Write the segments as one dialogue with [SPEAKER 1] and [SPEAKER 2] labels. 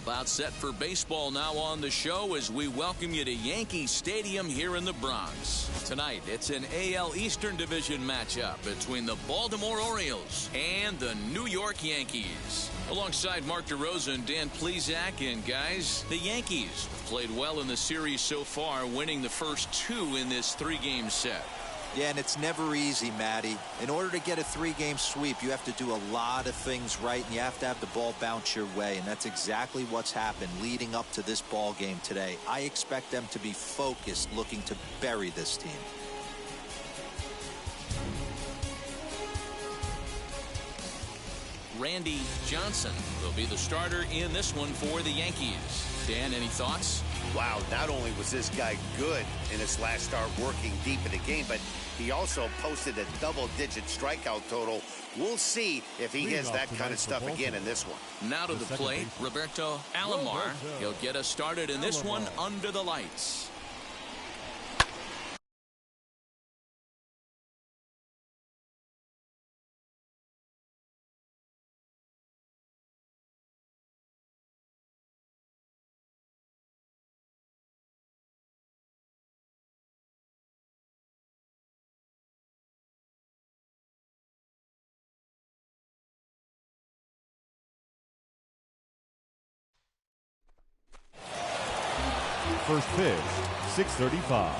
[SPEAKER 1] About set for baseball now on the show as we welcome you to Yankee Stadium here in the Bronx. Tonight, it's an AL Eastern Division matchup between the Baltimore Orioles and the New York Yankees. Alongside Mark DeRosa and Dan Plesac, and guys, the Yankees have played well in the series so far, winning the first two in this three-game set.
[SPEAKER 2] Yeah, and it's never easy, Matty. In order to get a three-game sweep, you have to do a lot of things right, and you have to have the ball bounce your way, and that's exactly what's happened leading up to this ball game today. I expect them to be focused, looking to bury this team.
[SPEAKER 1] Randy Johnson will be the starter in this one for the Yankees. Dan, any thoughts?
[SPEAKER 3] Wow, not only was this guy good in his last start working deep in the game, but he also posted a double-digit strikeout total. We'll see if he has that kind of stuff again in this one.
[SPEAKER 1] Now to the plate, Roberto Alomar. He'll get us started in this one under the lights.
[SPEAKER 4] First pitch, 6:35.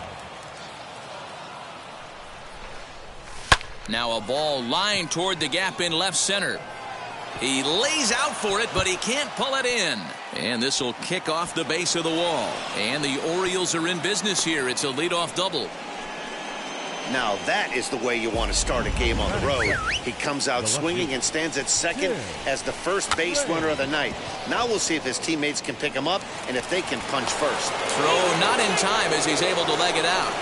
[SPEAKER 1] Now a ball lined toward the gap in left center. He lays out for it, but he can't pull it in. And this will kick off the base of the wall. And the Orioles are in business here. It's a leadoff double.
[SPEAKER 3] Now that is the way you want to start a game on the road. He comes out swinging and stands at second as the first base runner of the night. Now we'll see if his teammates can pick him up and if they can punch first.
[SPEAKER 1] Throw not in time as he's able to leg it out.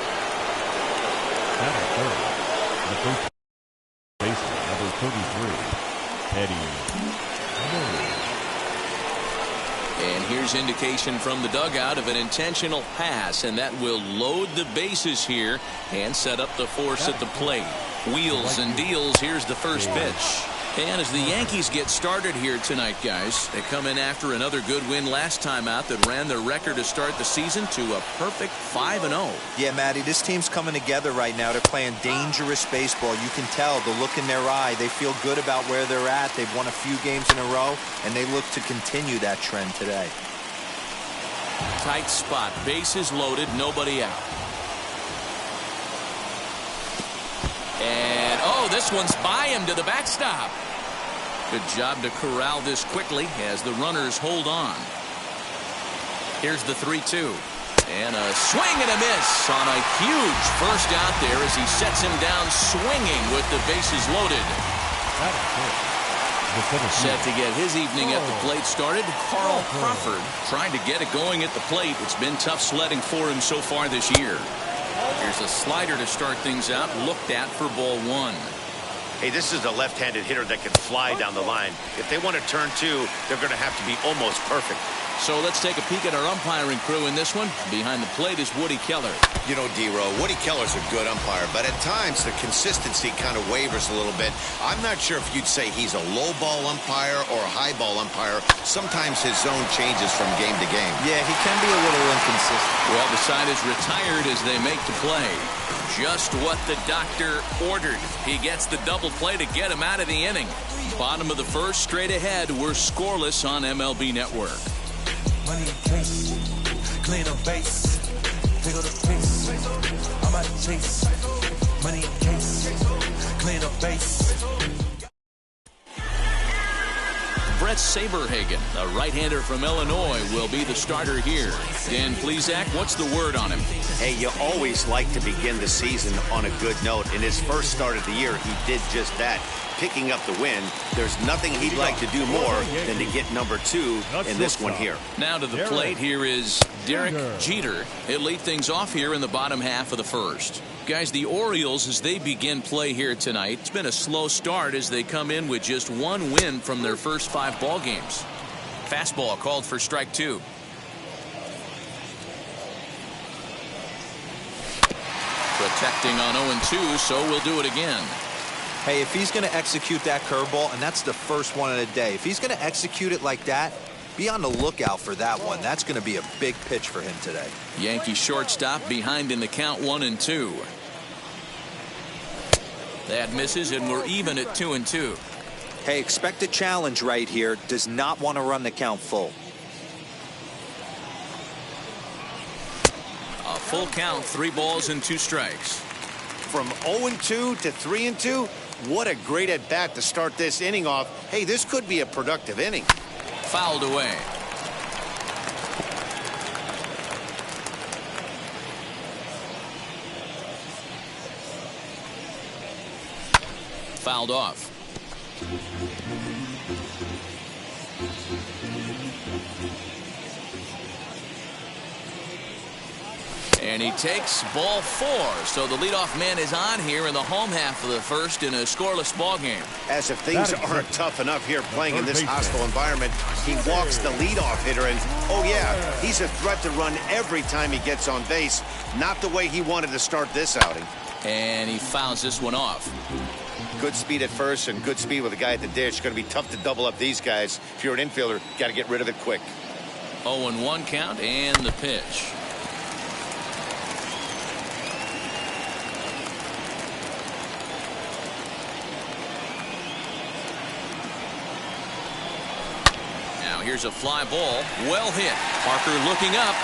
[SPEAKER 4] The first baseman, number 33, Eddie.
[SPEAKER 1] And here's indication from the dugout of an intentional pass, and that will load the bases here and set up the force at the plate. Wheels and deals. Here's the first pitch. And as the Yankees get started here tonight, guys, they come in after another good win last time out that ran their record to start the season to a perfect 5-0.
[SPEAKER 2] Yeah, Matty, this team's coming together right now. They're playing dangerous baseball. You can tell the look in their eye. They feel good about where they're at. They've won a few games in a row, and they look to continue that trend today.
[SPEAKER 1] Tight spot. Bases loaded. Nobody out. And, oh, this one's by him to the backstop. Good job to corral this quickly as the runners hold on. Here's the 3-2. And a swing and a miss on a huge first out there as he sets him down swinging with the bases loaded. Set to get his evening at the plate started, Carl Crawford trying to get it going at the plate. It's been tough sledding for him so far this year. Here's a slider to start things out, looked at for ball one.
[SPEAKER 3] Hey, this is a left-handed hitter that can fly down the line. If they want to turn two, they're going to have to be almost perfect.
[SPEAKER 1] So let's take a peek at our umpiring crew in this one. Behind the plate is Woody Keller.
[SPEAKER 3] You know, D-Row, Woody Keller's a good umpire, but at times the consistency kind of wavers a little bit. I'm not sure if you'd say he's a low ball umpire or a high ball umpire. Sometimes his zone changes from game to game.
[SPEAKER 2] Yeah, he can be a little inconsistent.
[SPEAKER 1] Well, the side is retired as they make the play. Just what the doctor ordered. He gets the double play to get him out of the inning. Bottom of the first, straight ahead. We're scoreless on MLB Network.
[SPEAKER 5] Money in case, clean up base, pick up the pace, I'm out of chase. Money in case, clean up base.
[SPEAKER 1] Brett Saberhagen, a right-hander from Illinois, will be the starter here. Dan Plesac, what's the word on him?
[SPEAKER 3] Hey, you always like to begin the season on a good note. In his first start of the year, he did just that, picking up the win. There's nothing he'd like to do more than to get number 2 in this one here.
[SPEAKER 1] Now to the plate, here is Derek Jeter. He'll lead things off here in the bottom half of the first. Guys, the Orioles, as they begin play here tonight, it's been a slow start as they come in with just one win from their first 5 ball games. Fastball called for strike 2. Protecting on 0-2, so we'll do it again.
[SPEAKER 2] Hey, if he's going to execute that curveball, and that's the first one of the day, if he's going to execute it like that, Be on the lookout for that one. That's going to be a big pitch for him today.
[SPEAKER 1] Yankee shortstop behind in the count 1-2. That misses, and we're even at 2-2.
[SPEAKER 2] Hey, expect a challenge right here. Does not want to run the count full.
[SPEAKER 1] A full count, 3 balls and 2 strikes.
[SPEAKER 3] From 0-2 to 3-2, what a great at bat to start this inning off. Hey, this could be a productive inning.
[SPEAKER 1] Fouled away. Fouled off. And he takes ball 4. So the leadoff man is on here in the home half of the first in a scoreless ball game.
[SPEAKER 3] As if things aren't tough enough here playing in this hostile environment, he walks the leadoff hitter, and oh yeah, he's a threat to run every time he gets on base. Not the way he wanted to start this outing.
[SPEAKER 1] And he fouls this one off.
[SPEAKER 3] Good speed at first and good speed with a guy at the dish. Going to be tough to double up these guys. If you're an infielder, got to get rid of it quick.
[SPEAKER 1] 0-1 count and the pitch. Now here's a fly ball. Well hit. Parker looking up.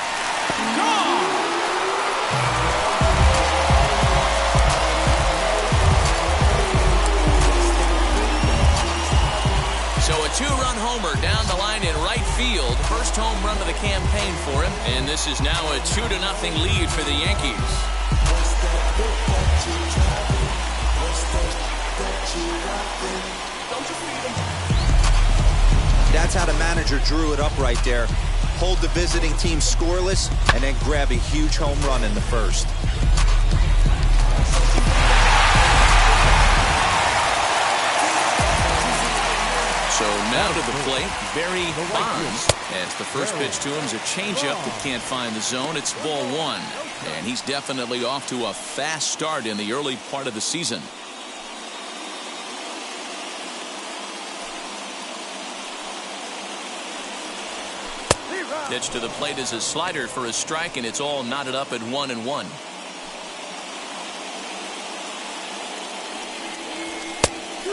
[SPEAKER 1] Gone! So a 2-run homer down the line in right field. First home run of the campaign for him. And this is now a 2-0 lead for the Yankees.
[SPEAKER 2] That's how the manager drew it up right there. Hold the visiting team scoreless and then grab a huge home run in the first.
[SPEAKER 1] So now to the plate, Barry Bonds. As the first pitch to him is a changeup that can't find the zone. It's ball 1. And he's definitely off to a fast start in the early part of the season. Pitch to the plate is a slider for a strike, and it's all knotted up at 1-1.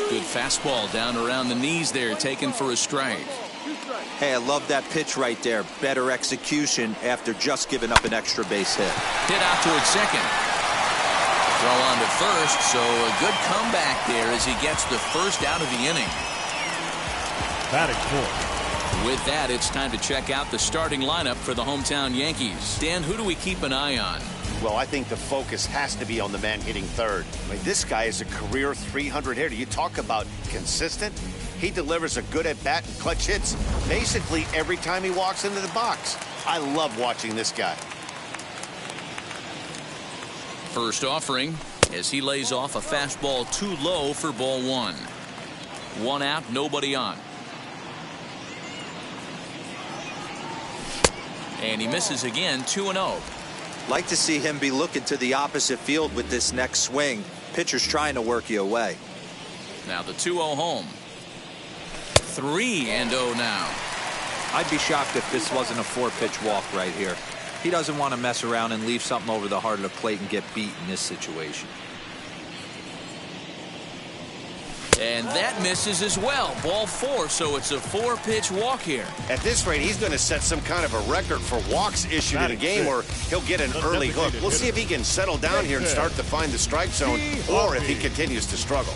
[SPEAKER 1] Good fastball down around the knees there, taken for a strike.
[SPEAKER 2] Hey, I love that pitch right there. Better execution after just giving up an extra base hit.
[SPEAKER 1] Hit out towards second. Throw on to first, so a good comeback there as he gets the first out of the inning.
[SPEAKER 4] Batting fourth.
[SPEAKER 1] With that, it's time to check out the starting lineup for the hometown Yankees. Dan, who do we keep an eye on?
[SPEAKER 3] Well, I think the focus has to be on the man hitting third. I mean, this guy is a career 300 hitter. You talk about consistent. He delivers a good at-bat and clutch hits basically every time he walks into the box. I love watching this guy.
[SPEAKER 1] First offering as he lays off a fastball too low for ball 1. 1 out, nobody on. And he misses again, 2-0.
[SPEAKER 2] Like to see him be looking to the opposite field with this next swing. Pitcher's trying to work you away.
[SPEAKER 1] Now the 2-0 home. 3-0 now.
[SPEAKER 2] I'd be shocked if this wasn't a 4-pitch walk right here. He doesn't want to mess around and leave something over the heart of the plate and get beat in this situation.
[SPEAKER 1] And that misses as well. Ball 4, so it's a 4-pitch walk here.
[SPEAKER 3] At this rate, he's going to set some kind of a record for walks issued in a game, or he'll get an early hook. We'll see if he can settle down here and start to find the strike zone, or if he continues to struggle.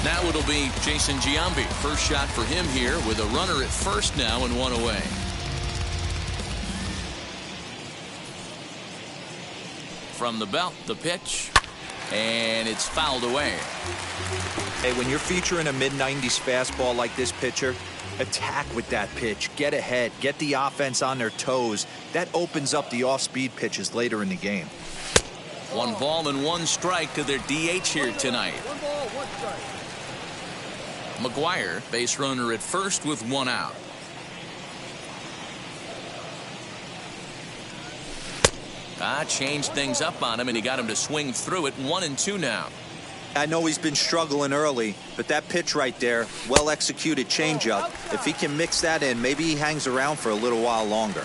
[SPEAKER 1] Now it'll be Jason Giambi. First shot for him here with a runner at first now and 1 away. From the belt, the pitch. And it's fouled away.
[SPEAKER 2] Hey, when you're featuring a mid-90s fastball like this pitcher, attack with that pitch. Get ahead. Get the offense on their toes. That opens up the off-speed pitches later in the game.
[SPEAKER 1] 1 ball and 1 strike to their DH here tonight. McGuire, base runner at first with 1 out. Changed things up on him, and he got him to swing through it. 1-2 now.
[SPEAKER 2] I know he's been struggling early, but that pitch right there, well-executed changeup, if he can mix that in, maybe he hangs around for a little while longer.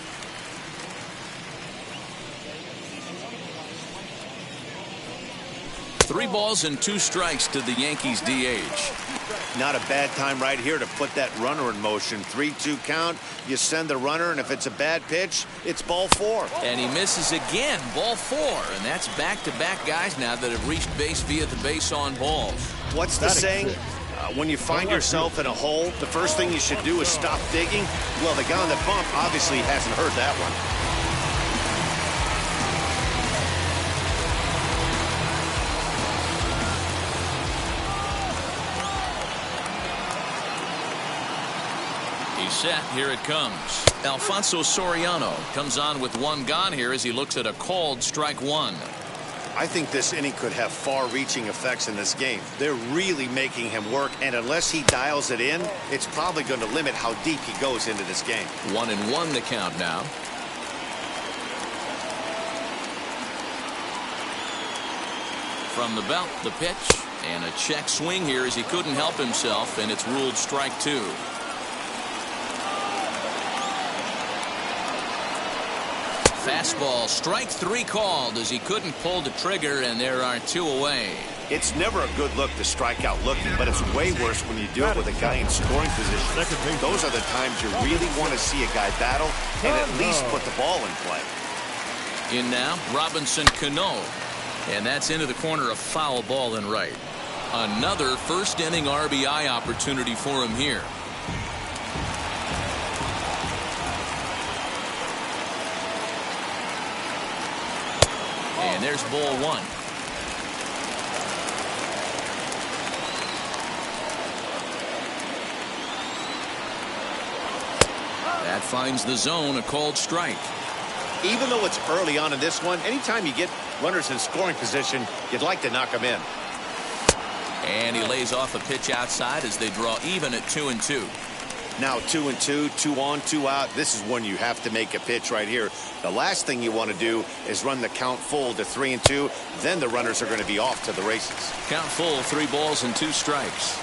[SPEAKER 1] Three balls and 2 strikes to the Yankees DH.
[SPEAKER 3] Not a bad time right here to put that runner in motion. 3-2 count. You send the runner, and if it's a bad pitch, it's ball 4.
[SPEAKER 1] And he misses again, ball 4. And that's back-to-back guys now that have reached base via the base on balls.
[SPEAKER 3] What's the saying? When you find yourself in a hole, the first thing you should do is stop digging. Well, the guy on the bump obviously hasn't heard that one.
[SPEAKER 1] Set. Here it comes. Alfonso Soriano comes on with 1 gone here as he looks at a called strike 1.
[SPEAKER 3] I think this inning could have far-reaching effects in this game. They're really making him work, and unless he dials it in, it's probably going to limit how deep he goes into this game.
[SPEAKER 1] 1-1 the count now. From the belt, the pitch, and a check swing here as he couldn't help himself, and it's ruled strike 2. Fastball, strike 3 called as he couldn't pull the trigger, and there are 2 away.
[SPEAKER 3] It's never a good look to strike out looking, but it's way worse when you do it with a guy in scoring position. Those are the times you really want to see a guy battle and at least put the ball in play.
[SPEAKER 1] In now, Robinson Cano, and that's into the corner, a foul ball and right. Another first inning RBI opportunity for him here. And there's ball 1. That finds the zone, a called strike.
[SPEAKER 3] Even though it's early on in this one, anytime you get runners in scoring position, you'd like to knock them in.
[SPEAKER 1] And he lays off a pitch outside as they draw even at 2-2.
[SPEAKER 3] Now 2-2, 2 on, 2 out. This is when you have to make a pitch right here. The last thing you want to do is run the count full to 3-2. Then the runners are going to be off to the races.
[SPEAKER 1] Count full, 3 balls and 2 strikes.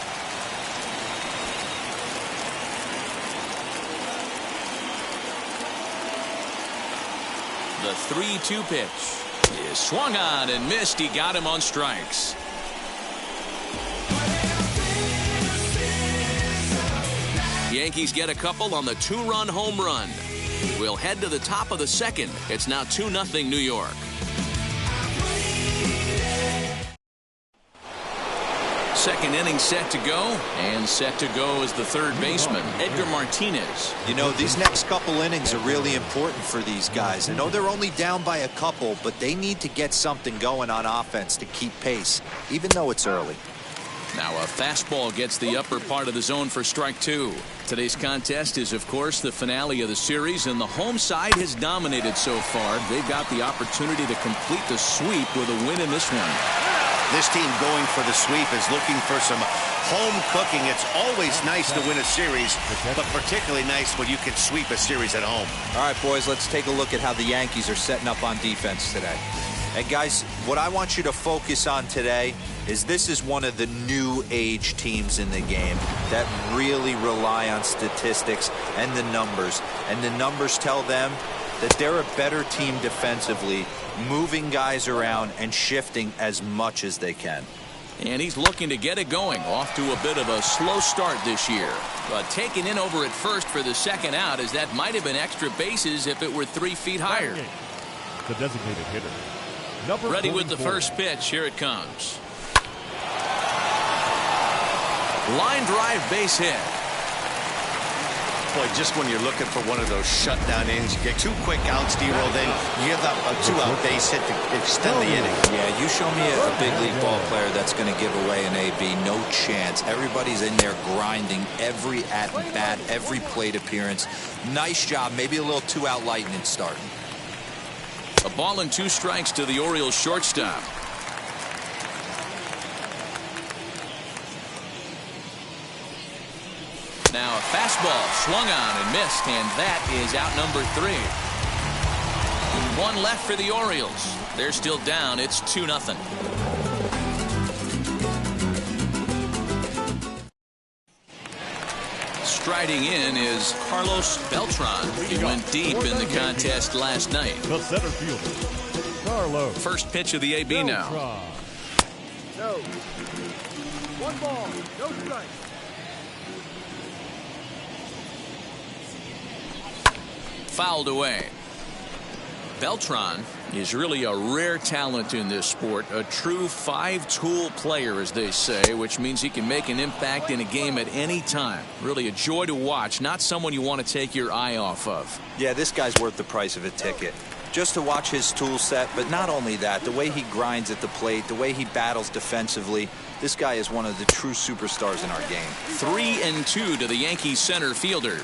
[SPEAKER 1] The 3-2 pitch is swung on and missed. He got him on strikes. Yankees get a couple on the 2-run home run. We'll head to the top of the second. It's now 2-0 New York. Second inning set to go, and set to go is the third baseman, Edgar Martinez.
[SPEAKER 2] You know, these next couple innings are really important for these guys. I know they're only down by a couple, but they need to get something going on offense to keep pace, even though it's early.
[SPEAKER 1] Now a fastball gets the upper part of the zone for strike 2. Today's contest is, of course, the finale of the series, and the home side has dominated so far. They've got the opportunity to complete the sweep with a win in this one.
[SPEAKER 3] This team going for the sweep is looking for some home cooking. It's always nice to win a series, but particularly nice when you can sweep a series at home.
[SPEAKER 2] All right, boys, let's take a look at how the Yankees are setting up on defense today. And guys, what I want you to focus on today is this is one of the new age teams in the game that really rely on statistics and the numbers. And the numbers tell them that they're a better team defensively, moving guys around and shifting as much as they can.
[SPEAKER 1] And he's looking to get it going, off to a bit of a slow start this year. But taken in over at first for the second out, as that might have been extra bases if it were 3 feet higher.
[SPEAKER 4] The designated hitter.
[SPEAKER 1] Ready with the first pitch. Here it comes. Line drive, base hit.
[SPEAKER 3] Boy, just when you're looking for one of those shutdown innings, you get 2 quick outs, D-roll, then you give up a 2-out base hit to extend the inning.
[SPEAKER 2] Yeah, you show me a big league ball player that's going to give away an AB. No chance. Everybody's in there grinding every at-bat, every plate appearance. Nice job. Maybe a little 2-out lightning starting.
[SPEAKER 1] A ball and 2 strikes to the Orioles shortstop. Now a fastball swung on and missed, and that is out number 3. 1 left for the Orioles. They're still down. It's 2-0. Striding in is Carlos Beltran. He went deep in the contest last night.
[SPEAKER 4] The center fielder, Carlos.
[SPEAKER 1] First pitch of the AB now.
[SPEAKER 6] No. 1 ball, no strike.
[SPEAKER 1] Fouled away. Beltran is really a rare talent in this sport, a true 5-tool player, as they say, which means he can make an impact in a game at any time. Really a joy to watch, not someone you want to take your eye off of.
[SPEAKER 2] Yeah, this guy's worth the price of a ticket. Just to watch his tool set, but not only that, the way he grinds at the plate, the way he battles defensively, this guy is one of the true superstars in our game.
[SPEAKER 1] 3-2 to the Yankees center fielder.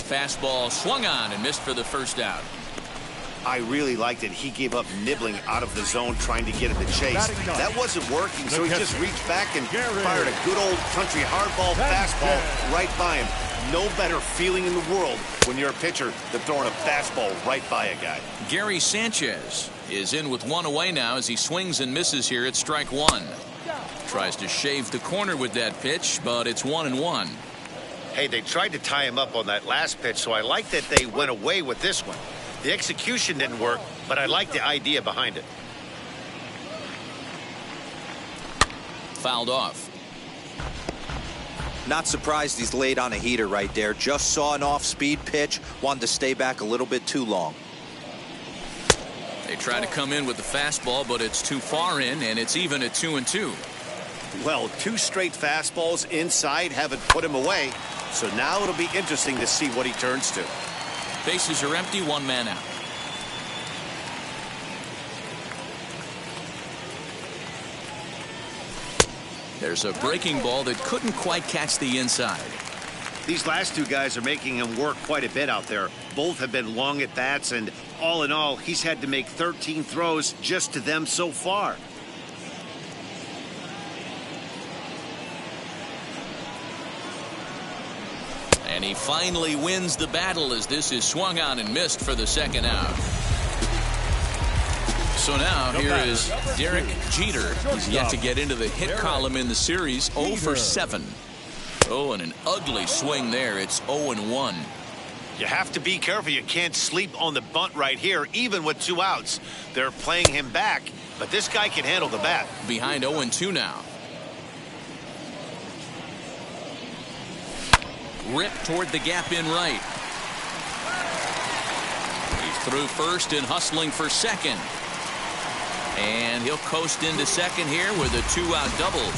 [SPEAKER 1] Fastball swung on and missed for the first out.
[SPEAKER 3] I really liked it. He gave up nibbling out of the zone trying to get at the chase. That wasn't working, so he just reached back and fired a good old country hardball fastball right by him. No better feeling in the world when you're a pitcher than throwing a fastball right by a guy.
[SPEAKER 1] Gary Sanchez is in with 1 away now as he swings and misses here at strike 1. Tries to shave the corner with that pitch, but it's 1-1.
[SPEAKER 3] Hey, they tried to tie him up on that last pitch, so I like that they went away with this one. The execution didn't work, but I like the idea behind it.
[SPEAKER 1] Fouled off.
[SPEAKER 2] Not surprised he's laid on a heater right there. Just saw an off-speed pitch, wanted to stay back a little bit too long.
[SPEAKER 1] They try to come in with the fastball, but it's too far in, and it's even at 2-2.
[SPEAKER 3] Well, 2 straight fastballs inside haven't put him away, so now it'll be interesting to see what he turns to.
[SPEAKER 1] Bases are empty, 1 man out. There's a breaking ball that couldn't quite catch the inside.
[SPEAKER 3] These last 2 guys are making him work quite a bit out there. Both have been long at bats, and all in all, he's had to make 13 throws just to them so far.
[SPEAKER 1] And he finally wins the battle as this is swung on and missed for the second out. So now here is Derek Jeter. He's yet to get into the hit column in the series. 0 for 7. Oh, and an ugly swing there. It's 0-1.
[SPEAKER 3] You have to be careful. You can't sleep on the bunt right here, even with 2 outs. They're playing him back, but this guy can handle the bat.
[SPEAKER 1] Behind 0-2 now. Rip toward the gap in right. He's through first and hustling for second. And he'll coast into second here with a 2-out double.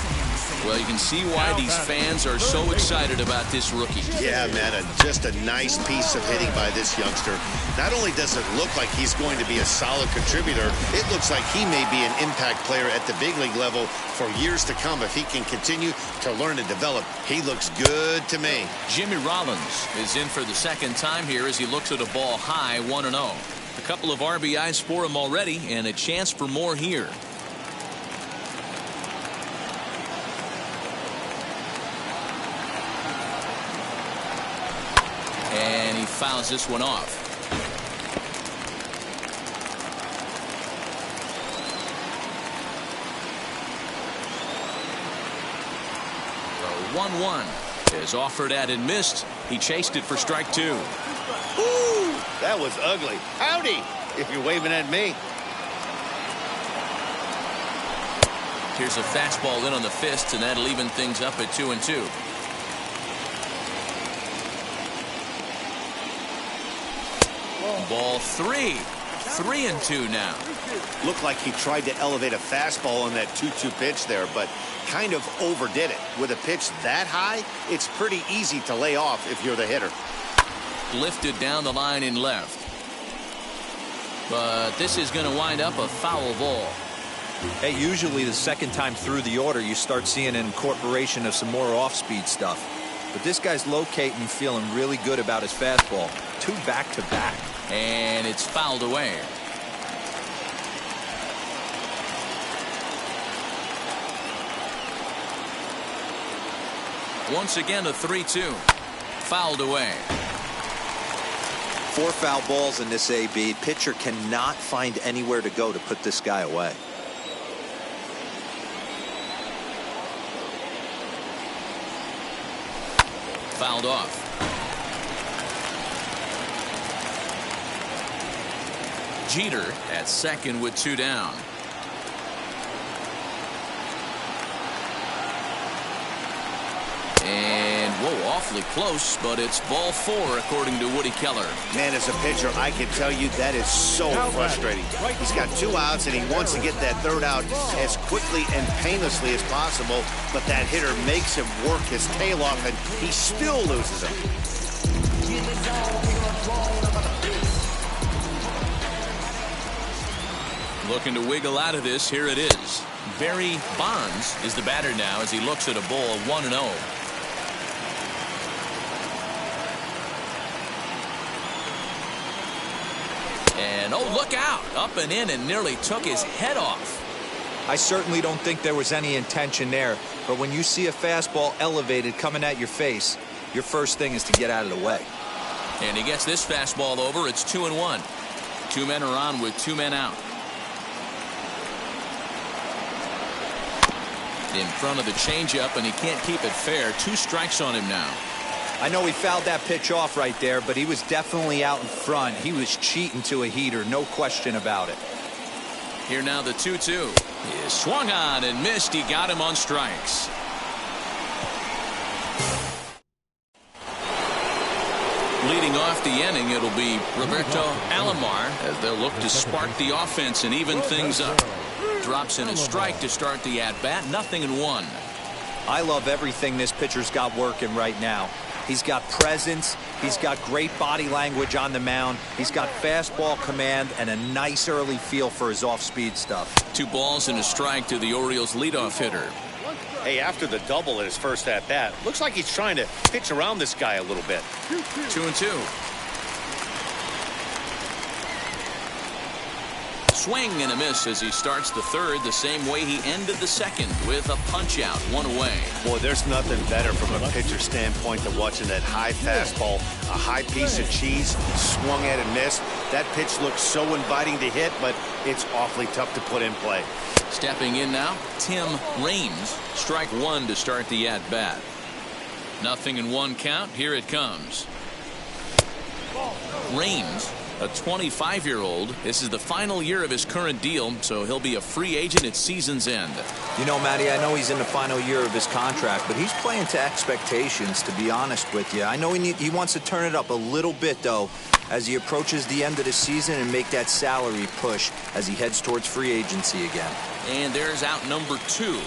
[SPEAKER 1] Well, you can see why these fans are so excited about this rookie.
[SPEAKER 3] Yeah, man, just a nice piece of hitting by this youngster. Not only does it look like he's going to be a solid contributor, it looks like he may be an impact player at the big league level for years to come if he can continue to learn and develop. He looks good to me.
[SPEAKER 1] Jimmy Rollins is in for the second time here as he looks at a ball high, 1-0. A couple of RBIs for him already and a chance for more here. And he fouls this one off. The 1-1 is offered at and missed. He chased it for strike 2.
[SPEAKER 3] Ooh, that was ugly. Howdy, if you're waving at me.
[SPEAKER 1] Here's a fastball in on the fist, and that'll even things up at 2-2. Ball 3. 3-2 now.
[SPEAKER 3] Looked like he tried to elevate a fastball on that 2-2 pitch there, but kind of overdid it. With a pitch that high, it's pretty easy to lay off if you're the hitter.
[SPEAKER 1] Lifted down the line in left. But this is going to wind up a foul ball.
[SPEAKER 2] Hey, usually the second time through the order, you start seeing an incorporation of some more off-speed stuff. But this guy's locating, feeling really good about his fastball. 2 back-to-back.
[SPEAKER 1] And it's fouled away. Once again, a 3-2. Fouled away.
[SPEAKER 2] 4 foul balls in this AB. Pitcher cannot find anywhere to go to put this guy away.
[SPEAKER 1] fouled off. Jeter at second with 2 down. And, whoa, awfully close, but it's ball 4 according to Woody Keller.
[SPEAKER 3] Man, as a pitcher, I can tell you that is so frustrating. He's got 2 outs, and he wants to get that 3rd out as quickly and painlessly as possible, but that hitter makes him work his tail off, and he still loses him.
[SPEAKER 1] Looking to wiggle out of this. Here it is. Barry Bonds is the batter now as he looks at a ball 1-0. And, oh, look out. Up and in and nearly took his head off.
[SPEAKER 2] I certainly don't think there was any intention there, but when you see a fastball elevated coming at your face, your first thing is to get out of the way.
[SPEAKER 1] And he gets this fastball over. It's 2-1. 2 men are on with 2 men out. In front of the changeup, and he can't keep it fair. 2 strikes on him now.
[SPEAKER 2] I know he fouled that pitch off right there, but he was definitely out in front. He was cheating to a heater, no question about it.
[SPEAKER 1] Here now the 2-2. He is swung on and missed. He got him on strikes. Leading off the inning, it'll be Roberto Alomar as they'll look to spark the offense and even things up. Drops in a strike to start the at-bat. 0-1.
[SPEAKER 2] I love everything this pitcher's got working right now. He's got presence. He's got great body language on the mound. He's got fastball command and a nice early feel for his off-speed stuff. 2 balls and a strike to the Orioles leadoff hitter.
[SPEAKER 3] Hey, after the double in his first at-bat, looks like he's trying to pitch around this guy a little bit.
[SPEAKER 1] 2-2. Swing and a miss as he starts the 3rd the same way he ended the 2nd with a punch out, 1 away.
[SPEAKER 3] Boy, there's nothing better from a pitcher standpoint than watching that high fastball, a high piece of cheese, swung at and missed. That pitch looks so inviting to hit, but it's awfully tough to put in play.
[SPEAKER 1] Stepping in now, Tim Raines. Strike 1 to start the at-bat. 0-1 count. Here it comes. Raines, a 25-year-old. This is the final year of his current deal, so he'll be a free agent at season's end.
[SPEAKER 2] You know, Matty, I know he's in the final year of his contract, but he's playing to expectations, to be honest with you. I know he wants to turn it up a little bit, though, as he approaches the end of the season and make that salary push as he heads towards free agency again.
[SPEAKER 1] And there's out number 2.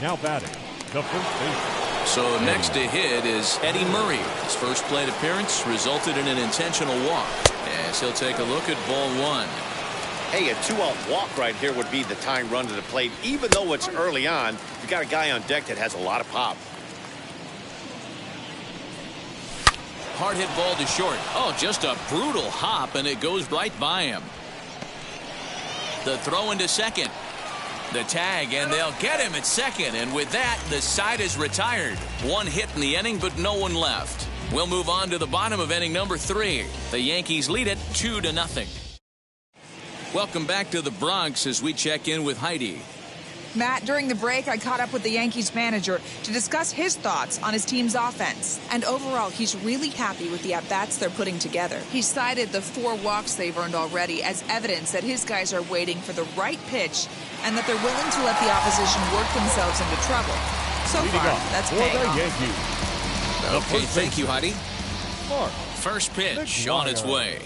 [SPEAKER 4] Now batting, the first baseman.
[SPEAKER 1] So next to hit is Eddie Murray. His first plate appearance resulted in an intentional walk. As he'll take a look at ball 1.
[SPEAKER 3] Hey, a 2-out walk right here would be the tying run to the plate. Even though it's early on, you got a guy on deck that has a lot of pop.
[SPEAKER 1] Hard hit ball to short. Oh, just a brutal hop, and it goes right by him. The throw into second. The tag, and they'll get him at second. And with that, the side is retired. 1 hit in the inning, but no one left. We'll move on to the bottom of inning number 3. The Yankees lead it 2-0. Welcome back to the Bronx as we check in with Heidi.
[SPEAKER 7] Matt, during the break, I caught up with the Yankees manager to discuss his thoughts on his team's offense. And overall, he's really happy with the at-bats they're putting together. He cited the 4 walks they've earned already as evidence that his guys are waiting for the right pitch and that they're willing to let the opposition work themselves into trouble. So far, that's paying off.
[SPEAKER 1] Okay, thank you, Heidi. First pitch on its way.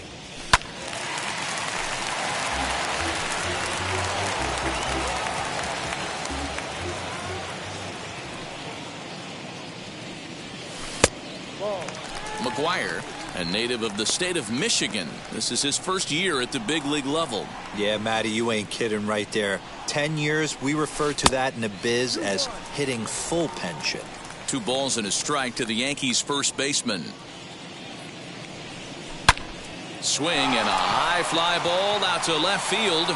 [SPEAKER 1] McGuire, a native of the state of Michigan. This is his first year at the big league level.
[SPEAKER 2] Yeah, Matty, you ain't kidding right there. 10 years, we refer to that in the biz as hitting full pension.
[SPEAKER 1] 2 balls and a strike to the Yankees' first baseman. Swing and a high fly ball out to left field.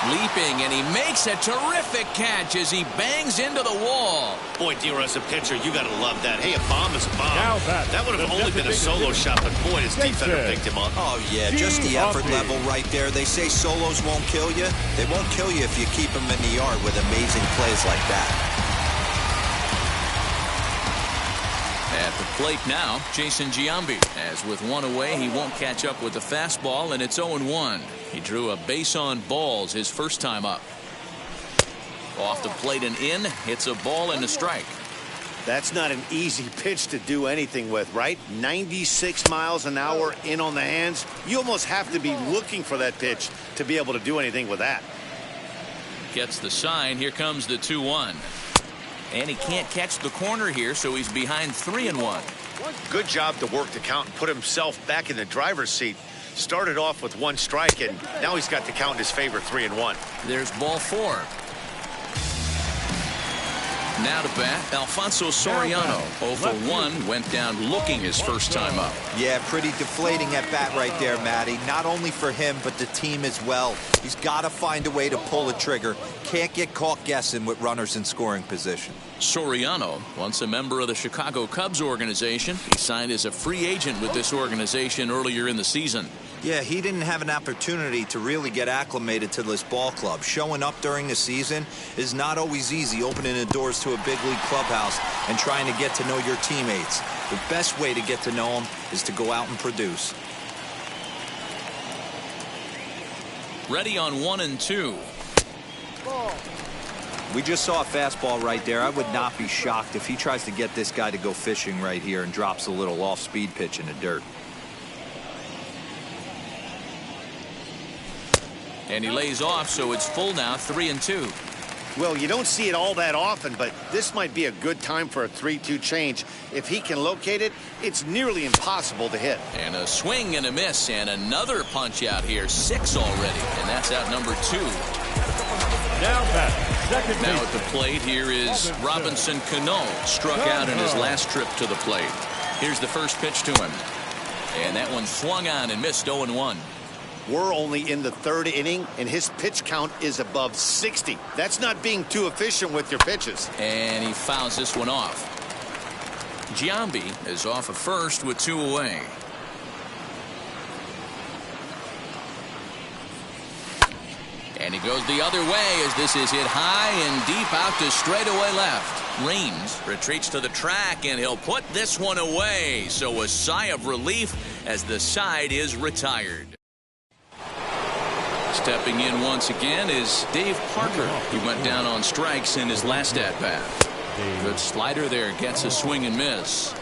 [SPEAKER 1] Leaping, and he makes a terrific catch as he bangs into the wall.
[SPEAKER 3] Boy, dear, as a pitcher, you got to love that. Hey, a bomb is a bomb.
[SPEAKER 4] Now
[SPEAKER 3] that would have only been a solo shot, but boy, his defender picked him up.
[SPEAKER 2] Oh, yeah, just the effort level right there. They say solos won't kill you. They won't kill you if you keep them in the yard with amazing plays like that.
[SPEAKER 1] the plate now, Jason Giambi. As with one away, he won't catch up with the fastball, and it's 0-1. He drew a base on balls his first time up. Off the plate and in, hits a ball and a strike.
[SPEAKER 3] That's not an easy pitch to do anything with, right? 96 miles an hour in on the hands. You almost have to be looking for that pitch to be able to do anything with that.
[SPEAKER 1] Gets the sign. Here comes the 2-1. And he can't catch the corner here, so he's behind 3-1.
[SPEAKER 3] Good job to work the count and put himself back in the driver's seat. Started off with 1 strike, and now he's got the count in his favor, 3-1.
[SPEAKER 1] There's ball 4. Now to bat, Alfonso Soriano. 0 for 1, went down looking his first time up.
[SPEAKER 2] Yeah, pretty deflating at bat right there, Matty. Not only for him, but the team as well. He's got to find a way to pull a trigger. Can't get caught guessing with runners in scoring position.
[SPEAKER 1] Soriano, once a member of the Chicago Cubs organization, he signed as a free agent with this organization earlier in the season.
[SPEAKER 2] Yeah, he didn't have an opportunity to really get acclimated to this ball club. Showing up during the season is not always easy, opening the doors to a big league clubhouse and trying to get to know your teammates. The best way to get to know them is to go out and produce.
[SPEAKER 1] Ready on 1 and 2.
[SPEAKER 2] We just saw a fastball right there. I would not be shocked if he tries to get this guy to go fishing right here and drops a little off-speed pitch in the dirt.
[SPEAKER 1] And he lays off, so it's full now, 3 and 2.
[SPEAKER 3] Well, you don't see it all that often, but this might be a good time for a 3-2 change. If he can locate it, it's nearly impossible to hit.
[SPEAKER 1] And a swing and a miss, and another punch out here, 6 already, and that's out number 2.
[SPEAKER 4] Now back, second
[SPEAKER 1] Now at the plate, here is Robinson Cano, struck out in his last trip to the plate. Here's the first pitch to him, and that one swung on and missed. 0-1.
[SPEAKER 3] We're only in the 3rd inning, and his pitch count is above 60. That's not being too efficient with your pitches.
[SPEAKER 1] And he fouls this one off. Giambi is off at first with 2 away. And he goes the other way as this is hit high and deep out to straightaway left. Raines retreats to the track, and he'll put this one away. So a sigh of relief as the side is retired. Stepping in once again is Dave Parker. He went down on strikes in his last at-bat. Good slider there, gets a swing and miss.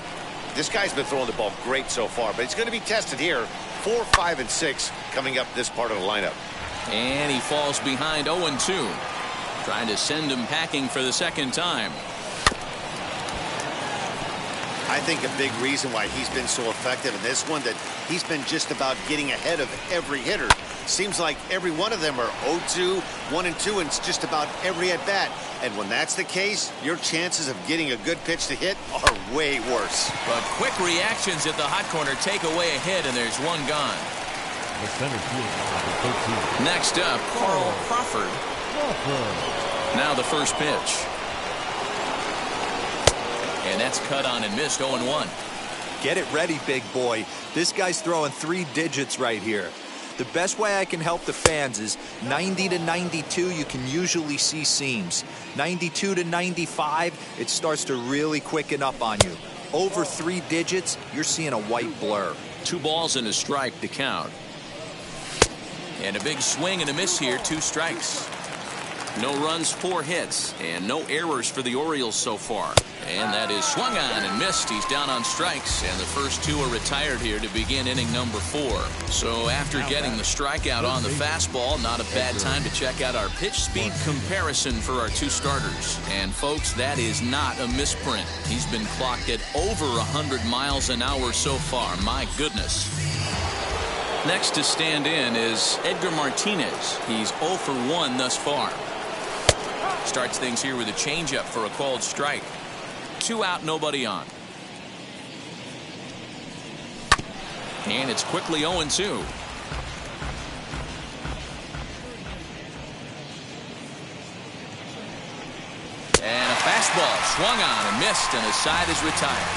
[SPEAKER 3] This guy's been throwing the ball great so far, but he's going to be tested here. 4, 5, and 6 coming up this part of the lineup.
[SPEAKER 1] And he falls behind 0-2. Trying to send him packing for the second time.
[SPEAKER 3] I think a big reason why he's been so effective in this one that he's been just about getting ahead of every hitter. Seems like every one of them are 0-2, 1 and 2, and it's just about every at bat. And when that's the case, your chances of getting a good pitch to hit are way worse.
[SPEAKER 1] But quick reactions at the hot corner take away a hit, and there's one gone.
[SPEAKER 4] The center field, 13.
[SPEAKER 1] Next up, Carl Crawford. Now the first pitch. And that's cut on and missed. 0-1.
[SPEAKER 2] Get it ready, big boy. This guy's throwing 3 digits right here. The best way I can help the fans is 90 to 92, you can usually see seams. 92 to 95, it starts to really quicken up on you. Over 3 digits, you're seeing a white blur.
[SPEAKER 1] 2 balls and a strike to count. And a big swing and a miss here, 2 strikes. No runs, 4 hits, and no errors for the Orioles so far. And that is swung on and missed. He's down on strikes, and the first 2 are retired here to begin inning number 4. So after getting the strikeout on the fastball, not a bad time to check out our pitch speed comparison for our 2 starters. And folks, that is not a misprint. He's been clocked at over 100 miles an hour so far. My goodness. Next to stand in is Edgar Martinez. He's 0 for 1 thus far. Starts things here with a changeup for a called strike. 2 out, nobody on. And it's quickly 0-2. And a fastball swung on and missed, and his side is retired.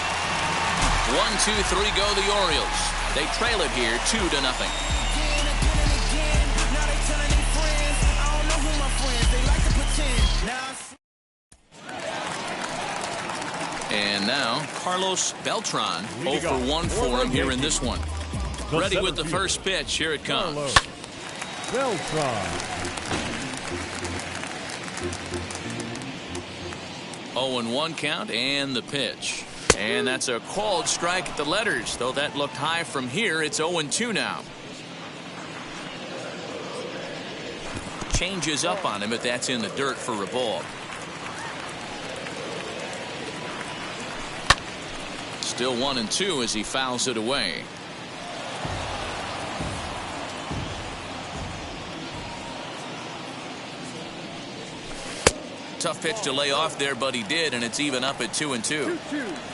[SPEAKER 1] 1-2-3 go the Orioles. They trail it here 2-0. And now Carlos Beltran 0 for 1 for him here in this one. Ready with the first pitch. Here it comes.
[SPEAKER 4] Beltran.
[SPEAKER 1] 0-1 count and the pitch. And that's a called strike at the letters, though that looked high from here. It's 0-2 now. Changes up on him, but that's in the dirt for a ball. Still 1-2 as he fouls it away. Tough pitch to lay off there, but he did, and it's even up at 2-2.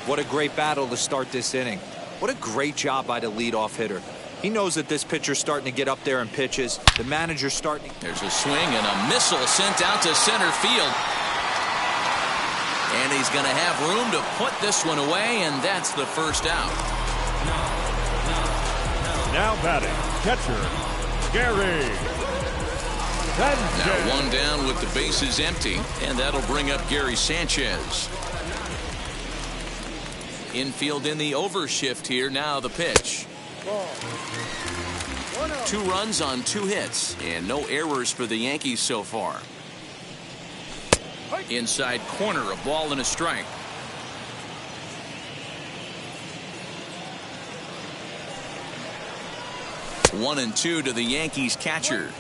[SPEAKER 2] What a great battle to start this inning. What a great job by the leadoff hitter. He knows that this pitcher's starting to get up there in pitches. The manager's starting.
[SPEAKER 1] There's a swing and a missile sent out to center field. And he's going to have room to put this one away, and that's the first out.
[SPEAKER 4] Now batting, catcher, Gary.
[SPEAKER 1] Now one down with the bases empty, and that'll bring up Gary Sanchez. Infield in the overshift here. Now the pitch. 2 runs on 2 hits, and no errors for the Yankees so far. Inside corner, a ball and a strike. One and 2 to the Yankees catcher.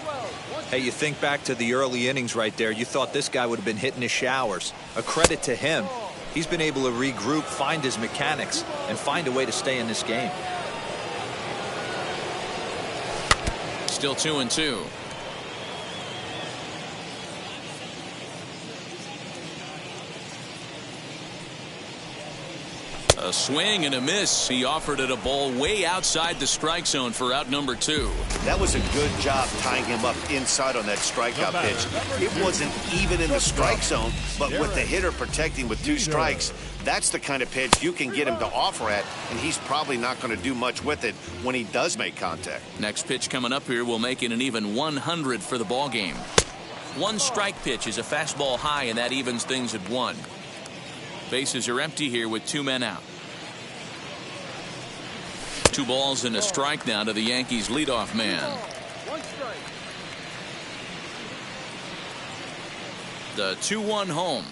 [SPEAKER 2] Hey, you think back to the early innings right there. You thought this guy would have been hitting his showers. A credit to him. He's been able to regroup, find his mechanics, and find a way to stay in this game.
[SPEAKER 1] Still 2-2. A swing and a miss. He offered it a ball way outside the strike zone for out number 2.
[SPEAKER 3] That was a good job tying him up inside on that strikeout pitch. It wasn't even in the strike zone, but with the hitter protecting with 2 strikes, that's the kind of pitch you can get him to offer at, and he's probably not going to do much with it when he does make contact.
[SPEAKER 1] Next pitch coming up here will make it an even 100 for the ball game. 1 strike pitch is a fastball high, and that evens things at 1. Bases are empty here with 2 men out. 2 balls and a strike now to the Yankees leadoff man.
[SPEAKER 6] 1 strike.
[SPEAKER 1] The 2-1 home.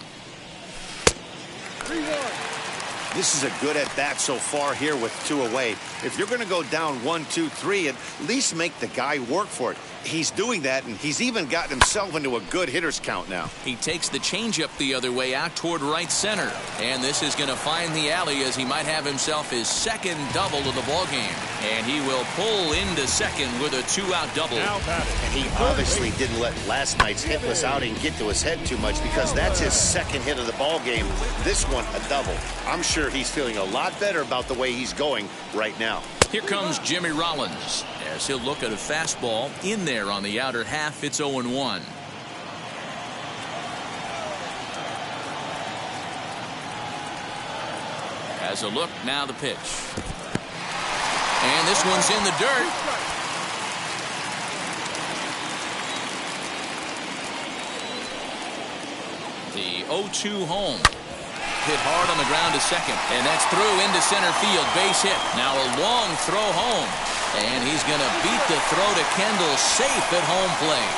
[SPEAKER 6] 3-1.
[SPEAKER 3] This is a good at-bat so far here with 2 away. If you're going to go down 1, 2, 3, at least make the guy work for it. He's doing that, and he's even gotten himself into a good hitter's count now.
[SPEAKER 1] He takes the changeup the other way out toward right center. And this is going to find the alley as he might have himself his 2nd double of the ballgame. And he will pull into second with a 2-out double.
[SPEAKER 3] And he obviously didn't let last night's hitless outing get to his head too much, because that's his 2nd hit of the ballgame. This one, a double. I'm sure he's feeling a lot better about the way he's going right now.
[SPEAKER 1] Here comes Jimmy Rollins as he'll look at a fastball in there on the outer half. It's 0-1. As a look, now the pitch. And this one's in the dirt. The 0-2 home. Hit hard on the ground to second, and that's through into center field. Base hit. Now a long throw home, and he's going to beat the throw to Kendall, safe at home plate.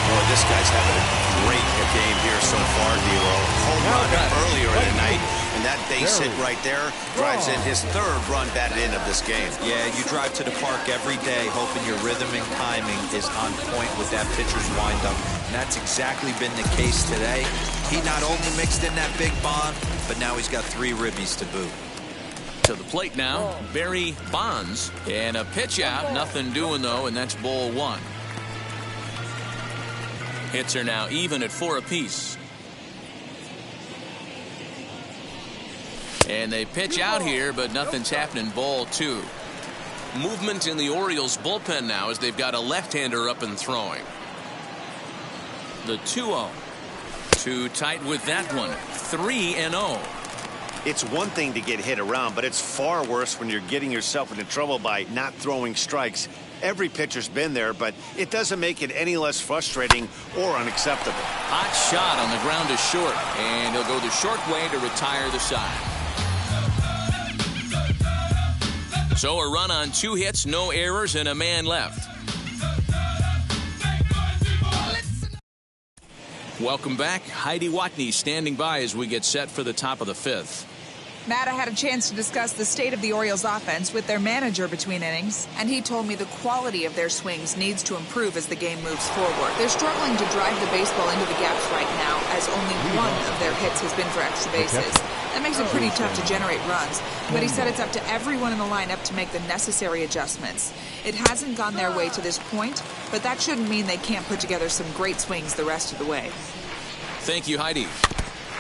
[SPEAKER 3] Boy, this guy's having a great game here so far, D-Lo. Home run earlier in the night, and that base hit right there drives in his 3rd run batted in of this game.
[SPEAKER 2] Yeah, you drive to the park every day hoping your rhythm and timing is on point with that pitcher's windup. And that's exactly been the case today. He not only mixed in that big bomb, but now he's got 3 ribbies to boot.
[SPEAKER 1] To the plate now, Barry Bonds. And a pitch out, nothing doing though, and that's ball 1. Hits are now even at 4 apiece. And they pitch out here, but nothing's happening. Ball 2. Movement in the Orioles bullpen now as they've got a left-hander up and throwing. The 2-0. Too tight with that one. 3-0.
[SPEAKER 3] It's one thing to get hit around, but it's far worse when you're getting yourself into trouble by not throwing strikes. Every pitcher's been there, but it doesn't make it any less frustrating or unacceptable.
[SPEAKER 1] Hot shot on the ground to short, and he'll go the short way to retire the side. So a run on 2 hits, no errors, and a man left. Welcome back. Heidi Watney standing by as we get set for the top of the 5th.
[SPEAKER 7] Matt, I had a chance to discuss the state of the Orioles offense with their manager between innings, and he told me the quality of their swings needs to improve as the game moves forward. They're struggling to drive the baseball into the gaps right now, as only one of their hits has been for extra bases. That makes it pretty tough to generate runs, but he said it's up to everyone in the lineup to make the necessary adjustments. It hasn't gone their way to this point, but that shouldn't mean they can't put together some great swings the rest of the way.
[SPEAKER 1] Thank you, Heidi.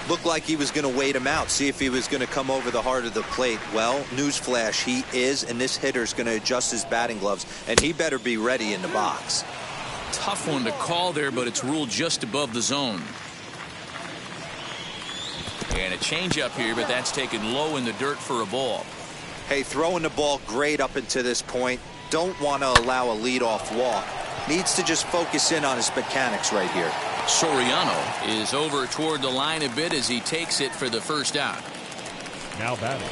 [SPEAKER 2] Looked like he was going to wait him out, see if he was going to come over the heart of the plate. Well, newsflash, he is, and this hitter's going to adjust his batting gloves, and he better be ready in the box.
[SPEAKER 1] Tough one to call there, but it's ruled just above the zone. And a changeup here, but that's taken low in the dirt for a ball.
[SPEAKER 2] Hey, throwing the ball great up until this point. Don't want to allow a leadoff walk. Needs to just focus in on his mechanics right here.
[SPEAKER 1] Soriano is over toward the line a bit as he takes it for the first out.
[SPEAKER 4] Now batting,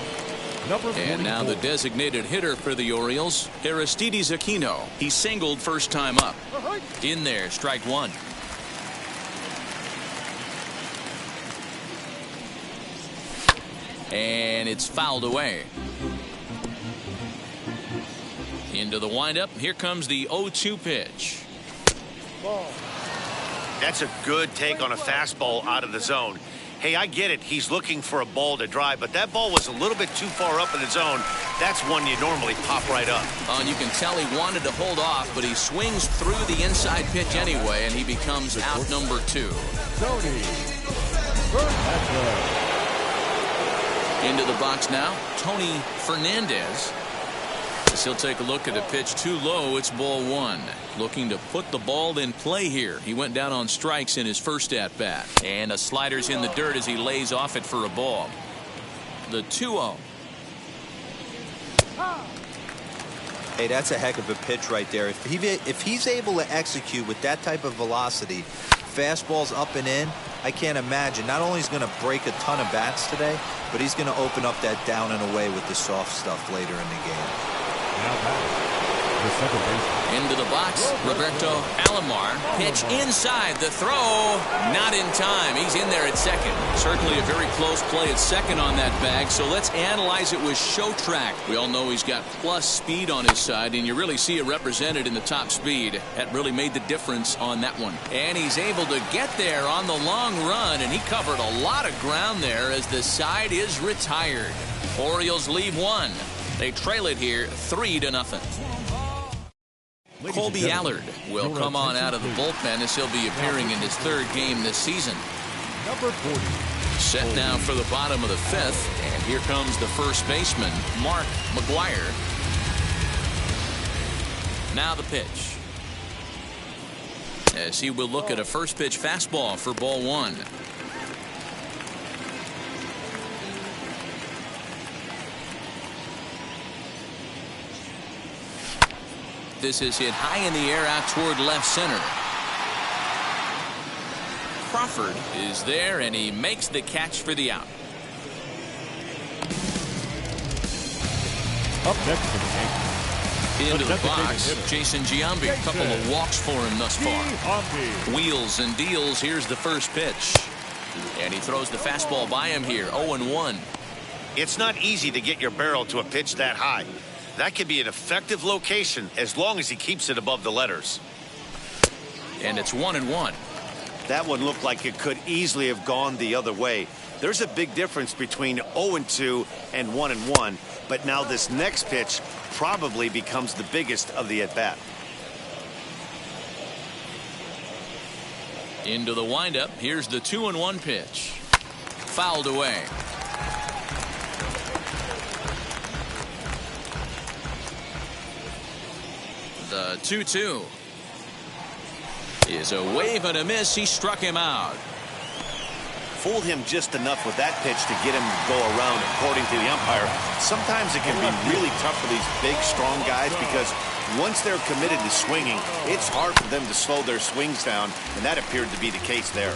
[SPEAKER 4] number 44.
[SPEAKER 1] And now the designated hitter for the Orioles, Aristides Aquino. He singled first time up. In there, strike one. And it's fouled away. Into the windup. Here comes the 0-2 pitch.
[SPEAKER 6] Ball.
[SPEAKER 3] That's a good take on a fastball out of the zone. Hey, I get it. He's looking for a ball to drive, but that ball was a little bit too far up in the zone. That's one you normally pop right up.
[SPEAKER 1] And you can tell he wanted to hold off, but he swings through the inside pitch anyway, and he becomes out number 2.
[SPEAKER 4] Tony.
[SPEAKER 1] Into the box now, Tony Fernandez. As he'll take a look at a pitch too low. It's ball 1. Looking to put the ball in play here. He went down on strikes in his first at bat. And a slider's in the dirt as he lays off it for a ball. The 2-0.
[SPEAKER 2] Hey, that's a heck of a pitch right there. If he's able to execute with that type of velocity, fastballs up and in, I can't imagine. Not only is he going to break a ton of bats today, but he's going to open up that down and away with the soft stuff later in the game.
[SPEAKER 4] The second baseman.
[SPEAKER 1] Into the box, Roberto Alomar. Pitch inside, the throw, not in time. He's in there at second. Certainly a very close play at second on that bag, so let's analyze it with show track. We all know he's got plus speed on his side, and you really see it represented in the top speed. That really made the difference on that one. And he's able to get there on the long run, and he covered a lot of ground there as the side is retired. Orioles leave 1. They trail it here 3-0. Colby Allard will come on out of the bullpen as he'll be appearing in his 3rd game this season.
[SPEAKER 4] Number 40.
[SPEAKER 1] Set now for the bottom of the 5th, and here comes the first baseman, Mark McGuire. Now the pitch. As he will look at a first pitch fastball for ball 1. This is hit high in the air out toward left center. Crawford is there, and he makes the catch for the out.
[SPEAKER 4] Up next for the Yankees.
[SPEAKER 1] Into the box, Jason Giambi. A couple of walks for him thus far. Wheels and deals. Here's the first pitch. And he throws the fastball by him here, 0-1.
[SPEAKER 3] It's not easy to get your barrel to a pitch that high. That could be an effective location as long as he keeps it above the letters.
[SPEAKER 1] And it's 1-1.
[SPEAKER 3] That one looked like it could easily have gone the other way. There's a big difference between 0-2 and 1-1, but now this next pitch probably becomes the biggest of the at-bat.
[SPEAKER 1] Into the windup. Here's the 2-1 pitch. Fouled away. The 2-2 is a wave and a miss. He struck him out.
[SPEAKER 3] fooled him just enough with that pitch to get him to go around, according to the umpire. Sometimes it can be really tough for these big, strong guys because once they're committed to swinging, it's hard for them to slow their swings down, and that appeared to be the case there.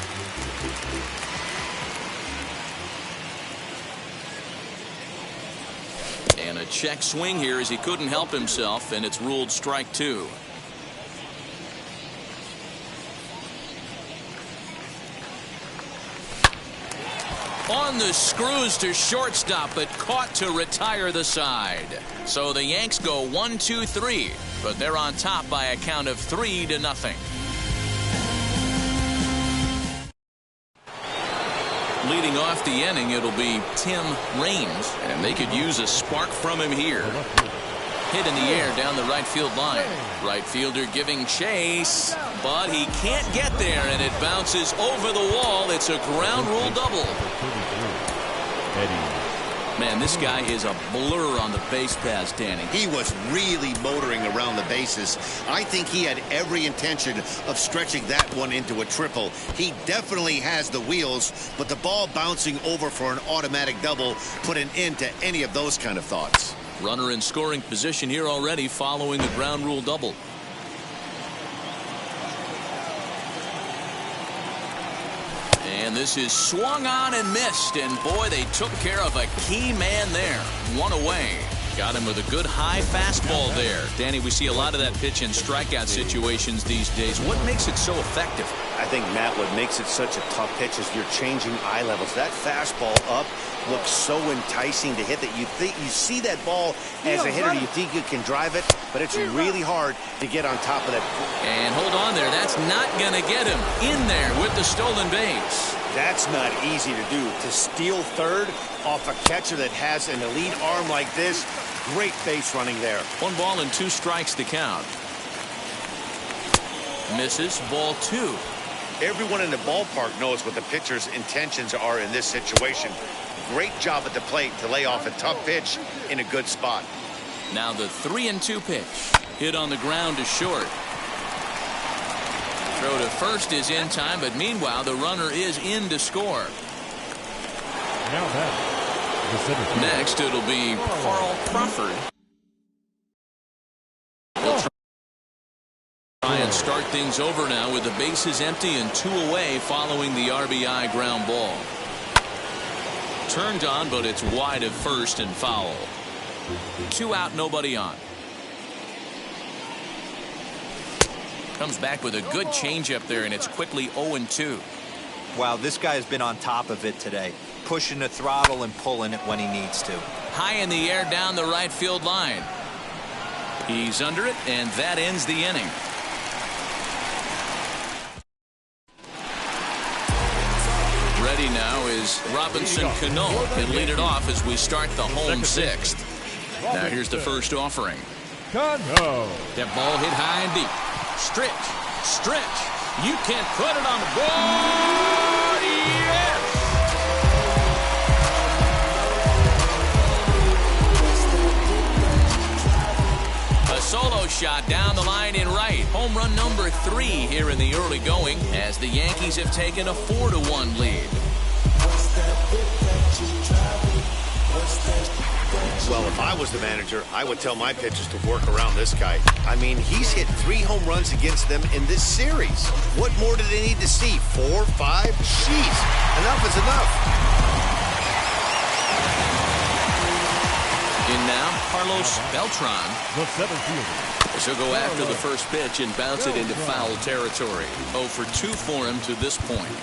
[SPEAKER 1] And a check swing here as he couldn't help himself, and it's ruled strike 2. On the screws to shortstop, but caught to retire the side. So the Yanks go 1-2-3, but they're on top by a count of 3-0. Leading off the inning, it'll be Tim Raines, and they could use a spark from him here. Hit in the air down the right field line. Right fielder giving chase, but he can't get there, and it bounces over the wall. It's a ground rule double. Man, this guy is a blur on the base paths, Danny.
[SPEAKER 3] He was really motoring around the bases. I think he had every intention of stretching that one into a triple. He definitely has the wheels, but the ball bouncing over for an automatic double put an end to any of those kind of thoughts.
[SPEAKER 1] Runner in scoring position here already following the ground rule double. And this is swung on and missed, and boy, they took care of a key man there. One away. Got him with a good high fastball there. Danny, we see a lot of that pitch in strikeout situations these days. What makes it so effective?
[SPEAKER 3] I think, Matt, what makes it such a tough pitch is you're changing eye levels. That fastball up looks so enticing to hit that you see that ball as a hitter, you think you can drive it, but it's really hard to get on top of that.
[SPEAKER 1] And hold on there. That's not going to get him in there with the stolen base.
[SPEAKER 3] That's not easy to do. To steal third off a catcher that has an elite arm like this, great base running there.
[SPEAKER 1] 1 ball and 2 strikes to count. Misses, ball 2.
[SPEAKER 3] Everyone in the ballpark knows what the pitcher's intentions are in this situation. Great job at the plate to lay off a tough pitch in a good spot.
[SPEAKER 1] Now the 3-2 pitch. Hit on the ground to short. Throw to first is in time, but meanwhile the runner is in to score.
[SPEAKER 4] Now that the center field.
[SPEAKER 1] Next it'll be Carl Crawford. He'll try and start things over now with the bases empty and 2 away following the RBI ground ball. Turned on, but it's wide of first and foul. 2 out, nobody on. Comes back with a good changeup there, and it's quickly 0-2.
[SPEAKER 2] Wow, this guy has been on top of it today, pushing the throttle and pulling it when he needs to.
[SPEAKER 1] High in the air down the right field line. He's under it, and that ends the inning. Ready now is Robinson Cano. He'll lead it off as we start the home 6th. Now here's the first offering.
[SPEAKER 4] Cano.
[SPEAKER 1] That ball hit high and deep. Stretch, stretch. You can't put it on the board. Yes! A solo shot down the line in right. Home run number 3 here in the early going as the Yankees have taken a 4-1 lead.
[SPEAKER 3] Well, if I was the manager, I would tell my pitchers to work around this guy. I mean, he's hit 3 home runs against them in this series. What more do they need to see? 4, 5? Jeez, enough is enough.
[SPEAKER 1] In now, Carlos Beltran.
[SPEAKER 4] The center fielder.
[SPEAKER 1] He'll go after the first pitch and bounce it into foul territory. 0 for 2 for him to this point.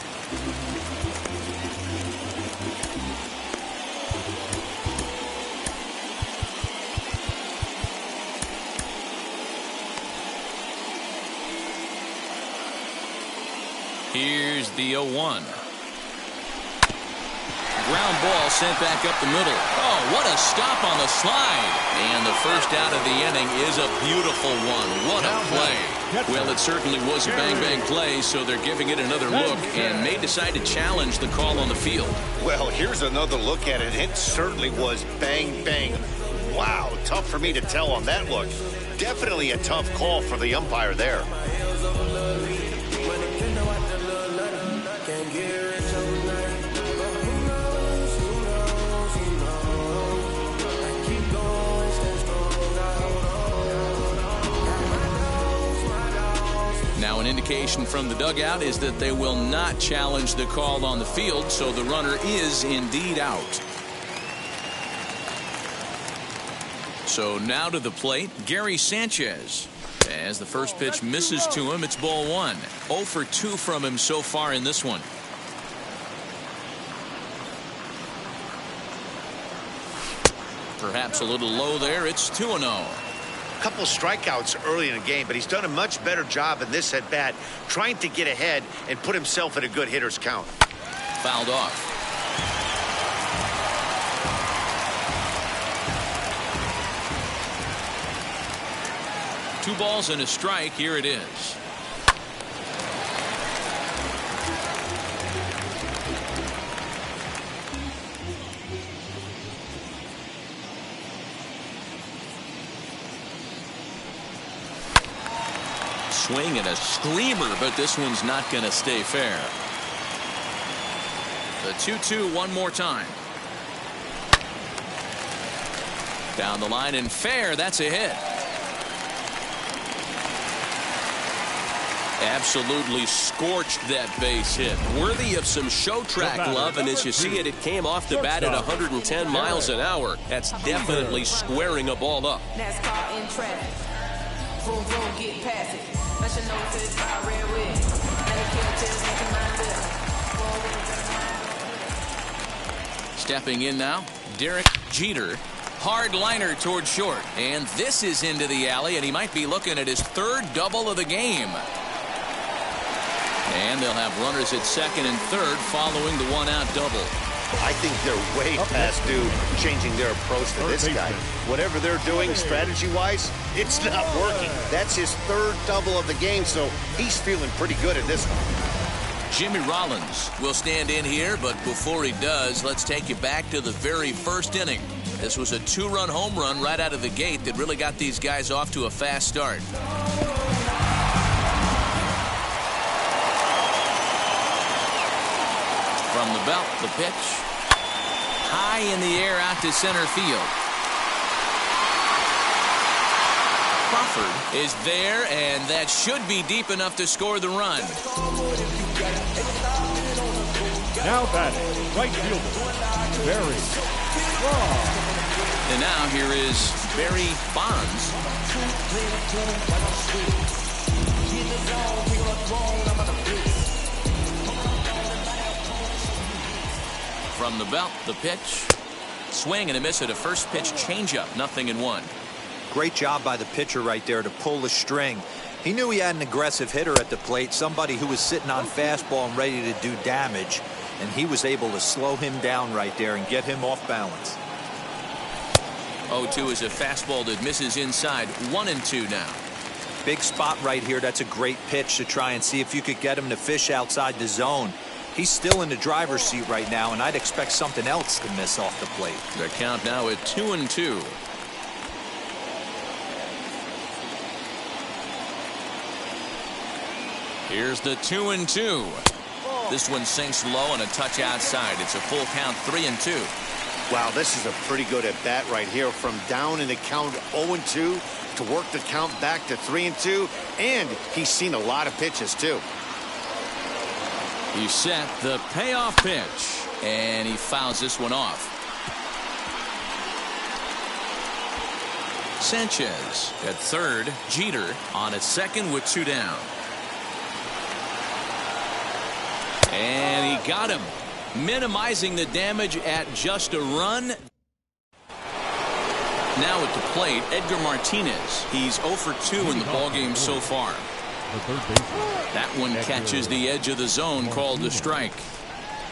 [SPEAKER 1] Here's the 0-1. Ground ball sent back up the middle. Oh, what a stop on the slide. And the first out of the inning is a beautiful one. What a play. Well, it certainly was a bang-bang play, so they're giving it another look and may decide to challenge the call on the field.
[SPEAKER 3] Well, here's another look at it. It certainly was bang-bang. Wow, tough for me to tell on that look. Definitely a tough call for the umpire there.
[SPEAKER 1] indication from the dugout is that they will not challenge the call on the field, so the runner is indeed out. So now to the plate, Gary Sanchez. As the first pitch misses to him, it's ball one. 0 for 2 from him so far in this one. Perhaps a little low there. It's 2-0.
[SPEAKER 3] A couple strikeouts early in the game, but he's done a much better job in this at bat trying to get ahead and put himself at a good hitter's count.
[SPEAKER 1] Fouled off. Two balls and a strike. Here it is. Swing and a screamer, but this one's not going to stay fair. The 2-2 one more time. Down the line and fair. That's a hit. Absolutely scorched that base hit.
[SPEAKER 8] Worthy of some show track love, and as you see it, it came off the bat at 110 miles an hour. That's definitely squaring a ball up.
[SPEAKER 9] NASCAR in traffic. Vroom, vroom, get past it. Let you know it's about red wig.
[SPEAKER 1] Stepping in now, Derek Jeter. Hard liner toward short. And this is into the alley, and he might be looking at his third double of the game. And they'll have runners at second and third following the one-out double.
[SPEAKER 3] I think they're way past due changing their approach to this guy. Whatever they're doing strategy-wise, it's not working. That's his third double of the game, so he's feeling pretty good at this one.
[SPEAKER 1] Jimmy Rollins will stand in here, but before he does, let's take you back to the very first inning. This was a two-run home run right out of the gate that really got these guys off to a fast start. From the belt, the pitch. High in the air out to center field. Crawford is there, and that should be deep enough to score the run.
[SPEAKER 4] Now batting, right fielder, Barry Bonds.
[SPEAKER 1] And now here is Barry Bonds. From the belt, the pitch. Swing and a miss at a first pitch changeup. 0-1.
[SPEAKER 2] Great job by the pitcher right there to pull the string. He knew he had an aggressive hitter at the plate, somebody who was sitting on fastball and ready to do damage, and he was able to slow him down right there and get him off balance.
[SPEAKER 1] 0-2 is a fastball that misses inside. 1-2 now.
[SPEAKER 2] Big spot right here. That's a great pitch to try and see if you could get him to fish outside the zone. He's still in the driver's seat right now, and I'd expect something else to miss off the plate.
[SPEAKER 1] The count now at 2-2. Here's the 2-2. This one sinks low and a touch outside. It's a full count, 3-2.
[SPEAKER 3] Wow, this is a pretty good at bat right here. From down in the count 0-2 to work the count back to 3-2, and he's seen a lot of pitches too.
[SPEAKER 1] He set the payoff pitch, and he fouls this one off. Sanchez at third, Jeter on at second with 2 down. And he got him, minimizing the damage at just a run. Now at the plate, Edgar Martinez. He's 0 for 2 in the ballgame so far. That one catches the edge of the zone, called a strike.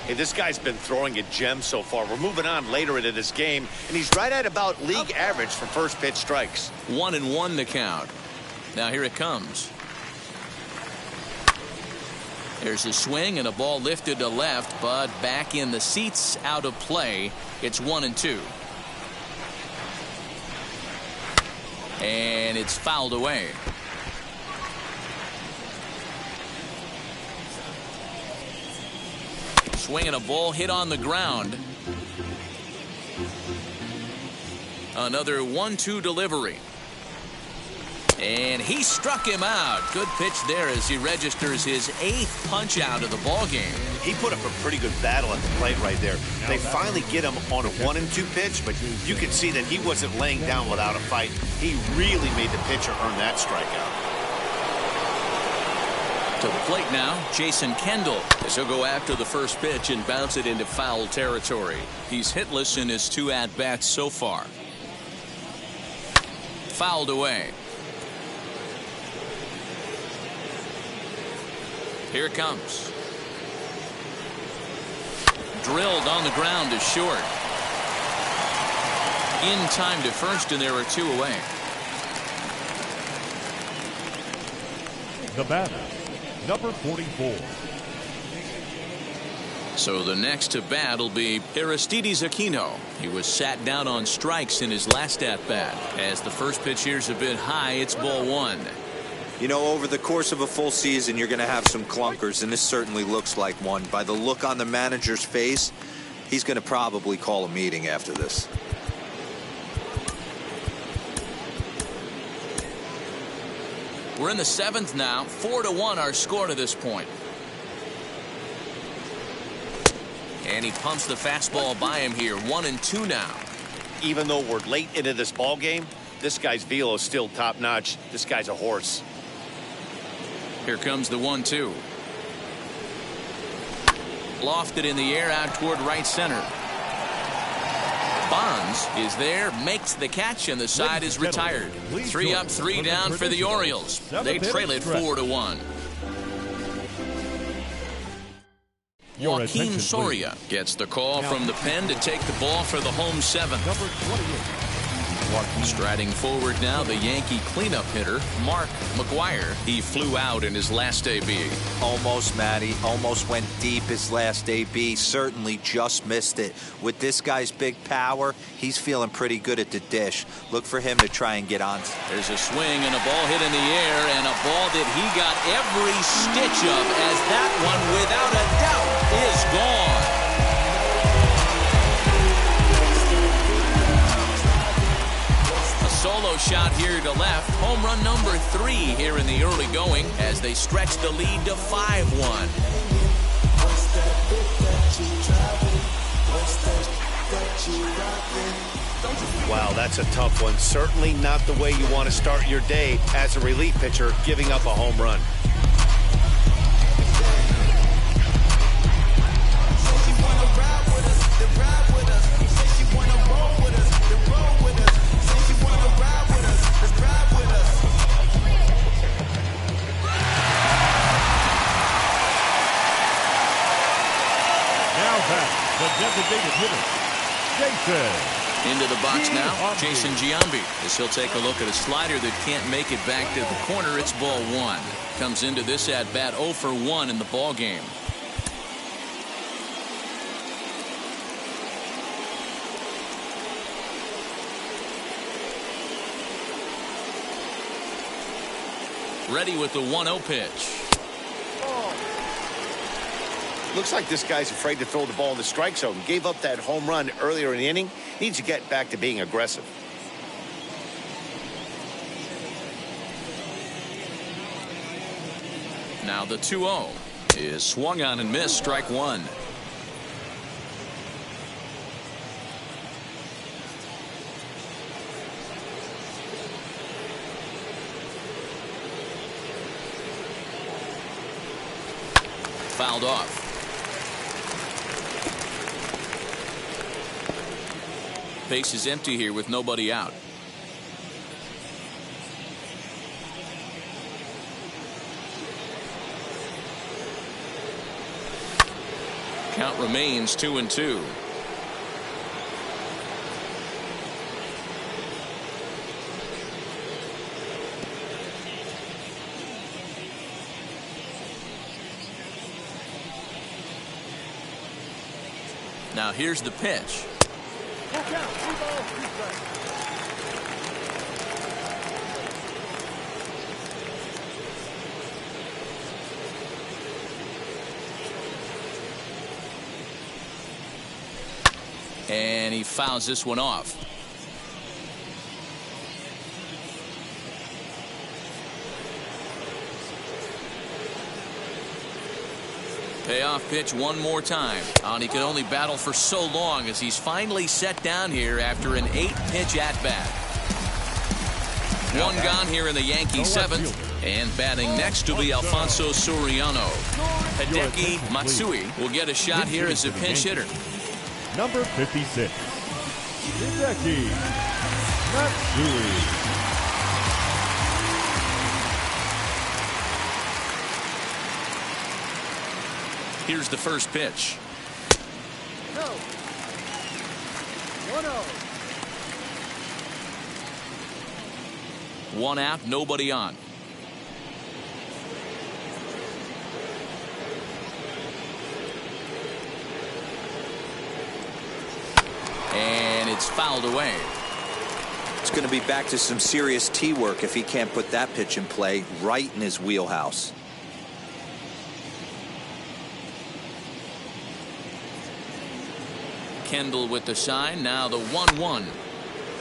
[SPEAKER 3] Hey, this guy's been throwing a gem so far. We're moving on later into this game, and he's right at about league average for first pitch strikes.
[SPEAKER 1] 1-1 the count. Now here it comes. There's a swing and a ball lifted to left, but back in the seats, out of play. It's 1-2. And it's fouled away. Swing and a ball hit on the ground. Another 1-2 delivery. And he struck him out. Good pitch there as he registers his 8th punch out of the ball game.
[SPEAKER 3] He put up a pretty good battle at the plate right there. They finally get him on a 1-2 pitch, but you could see that he wasn't laying down without a fight. He really made the pitcher earn that strikeout.
[SPEAKER 1] To the plate now, Jason Kendall, as he'll go after the first pitch and bounce it into foul territory. He's hitless in his 2 at-bats so far. Fouled away. Here it comes. Drilled on the ground to short. In time to first, and there are 2 away.
[SPEAKER 4] The batter, number 44.
[SPEAKER 1] So the next to bat will be Aristides Aquino. He was sat down on strikes in his last at-bat. As the first pitch here's a bit high, it's ball 1.
[SPEAKER 2] You know, over the course of a full season, you're going to have some clunkers, and this certainly looks like one. By the look on the manager's face, he's going to probably call a meeting after this.
[SPEAKER 1] We're in the 7th now. 4-1 our score to this point. And he pumps the fastball by him here. 1-2 now.
[SPEAKER 3] Even though we're late into this ball game, this guy's velo is still top-notch. This guy's a horse.
[SPEAKER 1] Here comes the 1-2. Lofted in the air out toward right center. Bonds is there, makes the catch, and the side is retired. 3 up, 3 down for the Orioles. They trail it 4-1. Joaquin Soria gets the call from the pen to take the ball for the home 7th.
[SPEAKER 4] Number 28.
[SPEAKER 1] Striding forward now, the Yankee cleanup hitter, Mark McGuire. He flew out in his last AB.
[SPEAKER 2] Almost, Matty. Almost went deep his last AB. Certainly just missed it. With this guy's big power, he's feeling pretty good at the dish. Look for him to try and get on.
[SPEAKER 1] There's a swing and a ball hit in the air, and a ball that he got every stitch of, as that one, without a doubt, is gone. Solo shot here to left. Home run number 3 here in the early going as they stretch the lead to 5-1.
[SPEAKER 3] Wow, that's a tough one. Certainly not the way you want to start your day as a relief pitcher, giving up a home run.
[SPEAKER 4] The designated hitter, Jason.
[SPEAKER 1] Into the box now, Jason Giambi, as he'll take a look at a slider that can't make it back to the corner. It's ball 1. Comes into this at-bat 0 for 1 in the ball game. Ready with the 1-0 pitch.
[SPEAKER 3] Looks like this guy's afraid to throw the ball in the strike zone. Gave up that home run earlier in the inning. Needs to get back to being aggressive.
[SPEAKER 1] Now the 2-0 is swung on and missed. Strike 1. Fouled off. Base is empty here with nobody out. Count remains 2-2. Now here's the pitch. And he fouls this one off. Payoff pitch one more time. And he could only battle for so long as he's finally set down here after an 8-pitch at-bat. One gone here in the Yankees' 7th. And batting next will be Alfonso Soriano. Hideki Matsui will get a shot here as a pinch hitter.
[SPEAKER 4] Number 56, Hideki Matsui.
[SPEAKER 1] Here's the first pitch.
[SPEAKER 6] No. 1-0.
[SPEAKER 1] One out, nobody on. And it's fouled away.
[SPEAKER 2] It's going to be back to some serious tee work if he can't put that pitch in play right in his wheelhouse.
[SPEAKER 1] Kendall with the sign. Now the 1-1.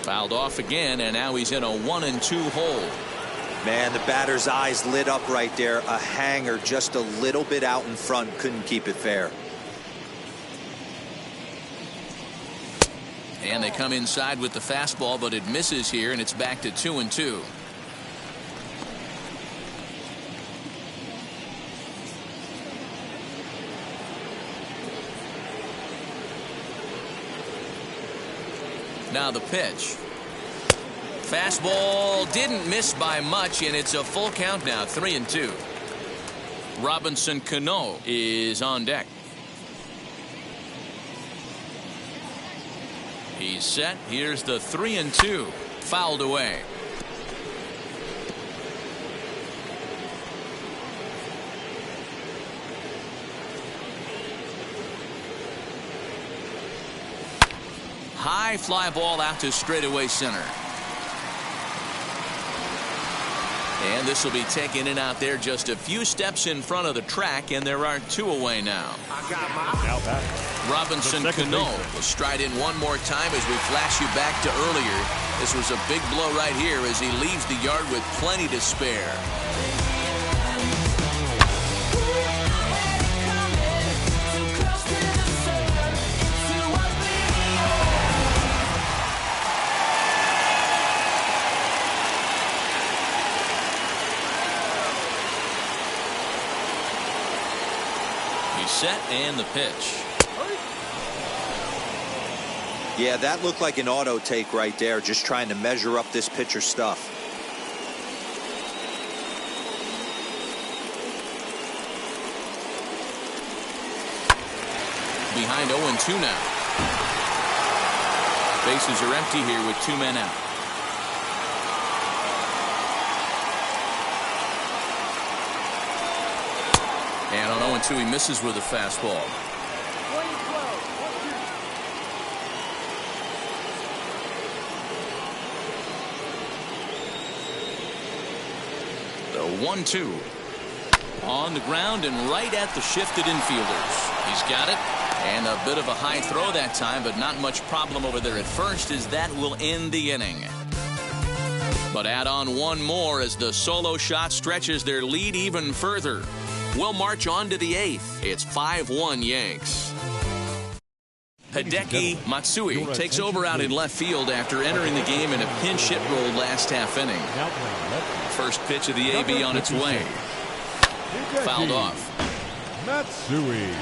[SPEAKER 1] Fouled off again, and now he's in a 1-2 hole.
[SPEAKER 2] Man, the batter's eyes lit up right there. A hanger just a little bit out in front. Couldn't keep it fair.
[SPEAKER 1] And they come inside with the fastball, but it misses here, and it's back to 2-2. Now the pitch. Fastball didn't miss by much, and it's a full count now, 3-2. Robinson Cano is on deck. He's set. Here's the 3-2. Fouled away. High fly ball out to straightaway center. And this will be taken in out there just a few steps in front of the track, and there are 2 away now. Robinson Cano will stride in one more time as we flash you back to earlier. This was a big blow right here as he leaves the yard with plenty to spare. Set and the pitch.
[SPEAKER 2] Yeah, that looked like an auto take right there, just trying to measure up this pitcher's stuff.
[SPEAKER 1] Behind 0-2 now. Bases are empty here with 2 men out. And on 0-2, he misses with a fastball. The 1-2. On the ground and right at the shifted infielders. He's got it. And a bit of a high throw that time, but not much problem over there at first, as that will end the inning. But add on one more as the solo shot stretches their lead even further. We'll march on to the 8th. It's 5-1 Yanks. Hideki Matsui takes over out in left field after entering the game in a pinch hit role last half inning. First pitch of the AB on its way. Fouled off.
[SPEAKER 4] Matsui.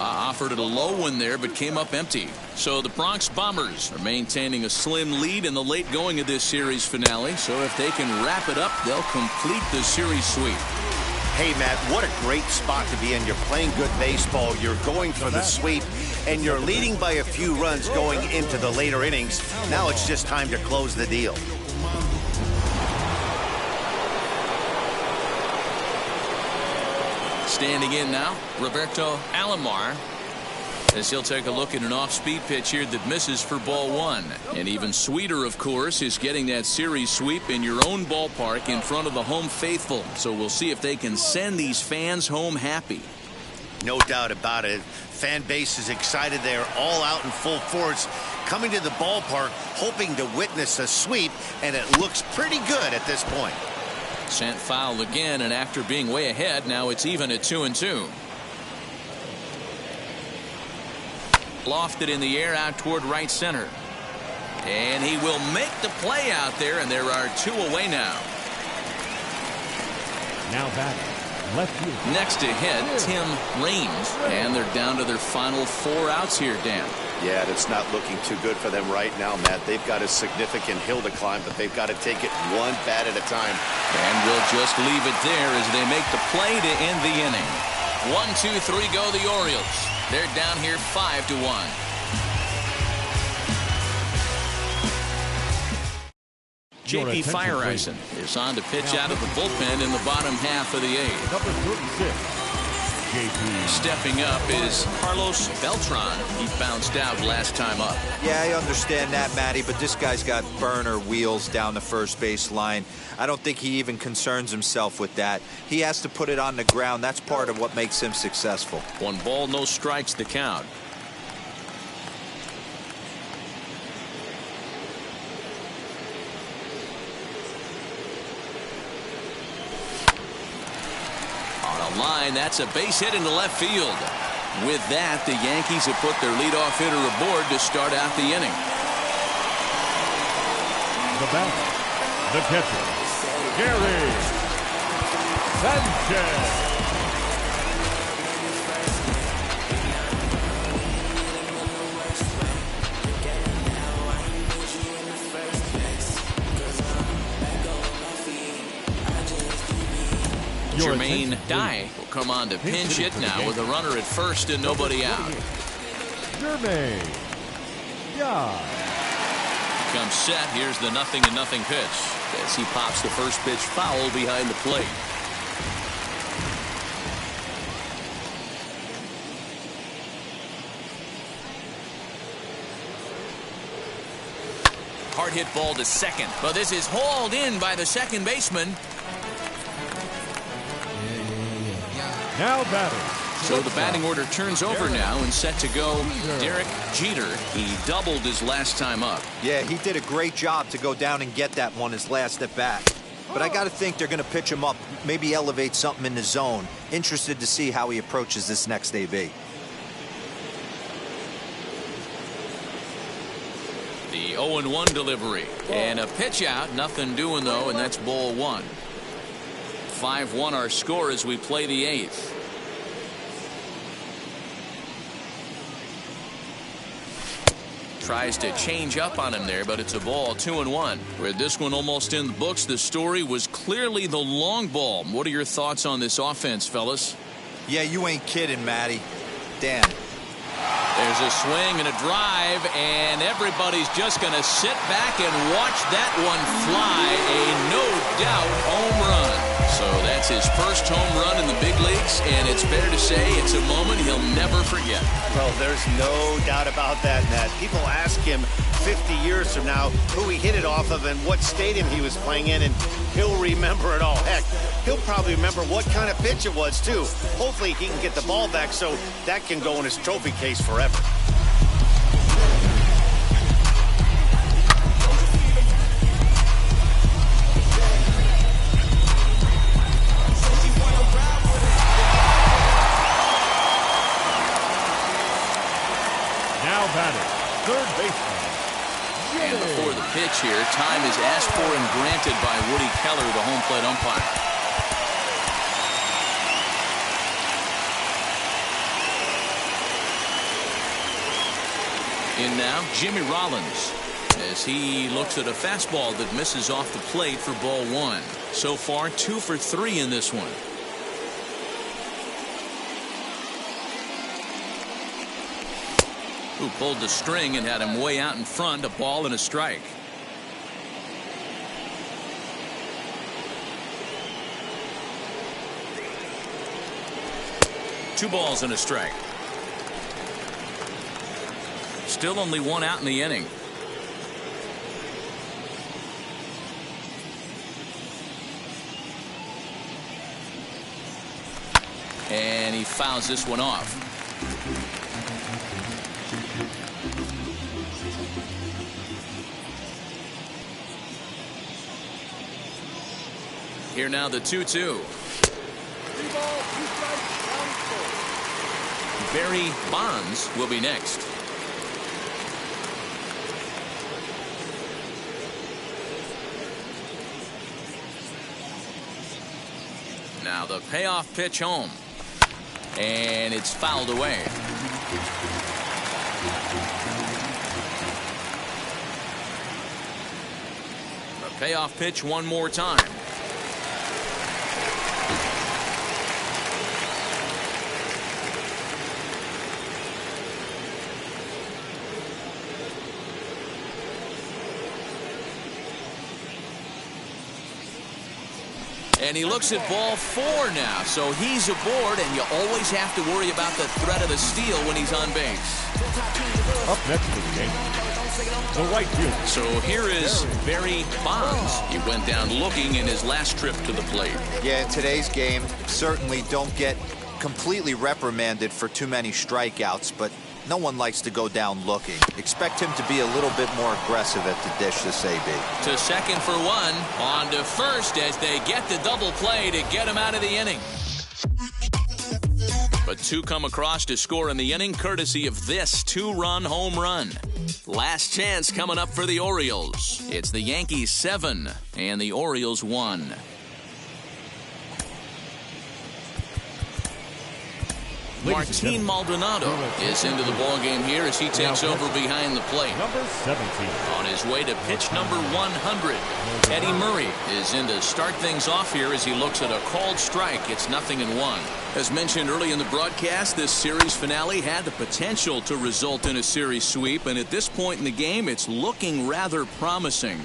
[SPEAKER 1] Offered it a low one there, but came up empty. So the Bronx Bombers are maintaining a slim lead in the late going of this series finale. So if they can wrap it up, they'll complete the series sweep.
[SPEAKER 3] Hey, Matt, what a great spot to be in. You're playing good baseball. You're going for the sweep, and you're leading by a few runs going into the later innings. Now it's just time to close the deal.
[SPEAKER 1] Standing in now, Roberto Alomar, as he'll take a look at an off-speed pitch here that misses for ball 1. And even sweeter, of course, is getting that series sweep in your own ballpark in front of the home faithful. So we'll see if they can send these fans home happy.
[SPEAKER 3] No doubt about it. fan base is excited. They are all out in full force, coming to the ballpark, hoping to witness a sweep, and it looks pretty good at this point.
[SPEAKER 1] Sent foul again, and after being way ahead, now it's even at 2-2. Lofted in the air out toward right center. And he will make the play out there, and there are 2 away now.
[SPEAKER 4] Now back. Left field.
[SPEAKER 1] Next to hit, Tim Raines. And they're down to their final 4 outs here, Dan.
[SPEAKER 3] Yeah, and it's not looking too good for them right now, Matt. They've got a significant hill to climb, but they've got to take it one bat at a time.
[SPEAKER 1] And we'll just leave it there as they make the play to end the inning. 1-2-3 go the Orioles. They're down here 5-1. J.P. Fireisen is on to pitch out of the bullpen in the bottom half of the 8th.
[SPEAKER 4] Number 36, J.P.
[SPEAKER 1] Stepping up is Carlos Beltran. He bounced out last time up.
[SPEAKER 2] Yeah, I understand that, Matty, but this guy's got burner wheels down the first base line. I don't think he even concerns himself with that. He has to put it on the ground. That's part of what makes him successful.
[SPEAKER 1] 1 ball, no strikes the count. Line, that's a base hit into left field. With that, the Yankees have put their leadoff hitter aboard to start out the inning.
[SPEAKER 4] The batter, the catcher, Gary Sanchez.
[SPEAKER 1] Jermaine Dye will come on to pinch hit now with a runner at first and nobody out.
[SPEAKER 4] Jermaine Dye
[SPEAKER 1] Comes set. Here's the 0-0 pitch as he pops the first pitch foul behind the plate. Hard hit ball to second, but this is hauled in by the second baseman.
[SPEAKER 4] now batting.
[SPEAKER 1] So the batting order turns over now and set to go Derek Jeter. He doubled his last time up.
[SPEAKER 2] Yeah, he did a great job to go down and get that one his last at bat. But I got to think they're going to pitch him up, maybe elevate something in the zone. Interested to see how he approaches this next AB.
[SPEAKER 1] The 0-1 delivery. And a pitch out. Nothing doing, though, and that's ball one. 5-1 our score as we play the eighth. Tries to change up on him there, but it's a ball. 2-1. With this one almost in the books, the story was clearly the long ball. What are your thoughts on this offense, fellas?
[SPEAKER 2] Yeah, you ain't kidding, Matty. Dan.
[SPEAKER 1] There's a swing and a drive, and everybody's just going to sit back and watch that one fly. A no-doubt home run. So that's his first home run in the big leagues, and it's fair to say it's a moment he'll never forget.
[SPEAKER 3] Well, there's no doubt about that, Matt. People ask him 50 years from now who he hit it off of and what stadium he was playing in, and he'll remember it all. Heck, he'll probably remember what kind of pitch it was, too. Hopefully he can get the ball back so that can go in his trophy case forever.
[SPEAKER 4] Third baseman.
[SPEAKER 1] And before the pitch here, time is asked for and granted by Woody Keller, the home plate umpire. In now, Jimmy Rollins, as he looks at a fastball that misses off the plate for ball one. So far, 2 for 3 in this one. Who pulled the string and had him way out in front, a ball and a strike. Two balls and a strike. Still only one out in the inning. And he fouls this one off. Here now the 2-2. Barry Bonds will be next. Now the payoff pitch home. And it's fouled away. The payoff pitch one more time. And he looks at ball 4 now, so he's aboard, and you always have to worry about the threat of the steal when he's on base.
[SPEAKER 4] Up next to the game, the right fielder.
[SPEAKER 1] So here is Barry Bonds. He went down looking in his last trip to the plate.
[SPEAKER 2] Yeah, in today's game, certainly don't get completely reprimanded for too many strikeouts, but no one likes to go down looking. Expect him to be a little bit more aggressive at the dish this AB.
[SPEAKER 1] To second for one. On to first as they get the double play to get him out of the inning. But 2 come across to score in the inning courtesy of this 2-run home run. Last chance coming up for the Orioles. It's the Yankees 7 and the Orioles 1. Martin Maldonado is into the ballgame here as he takes over behind the plate.
[SPEAKER 4] Number 17.
[SPEAKER 1] On his way to pitch number 100. Eddie Murray is in to start things off here as he looks at a called strike. It's 0-1. As mentioned early in the broadcast, this series finale had the potential to result in a series sweep, and at this point in the game, it's looking rather promising.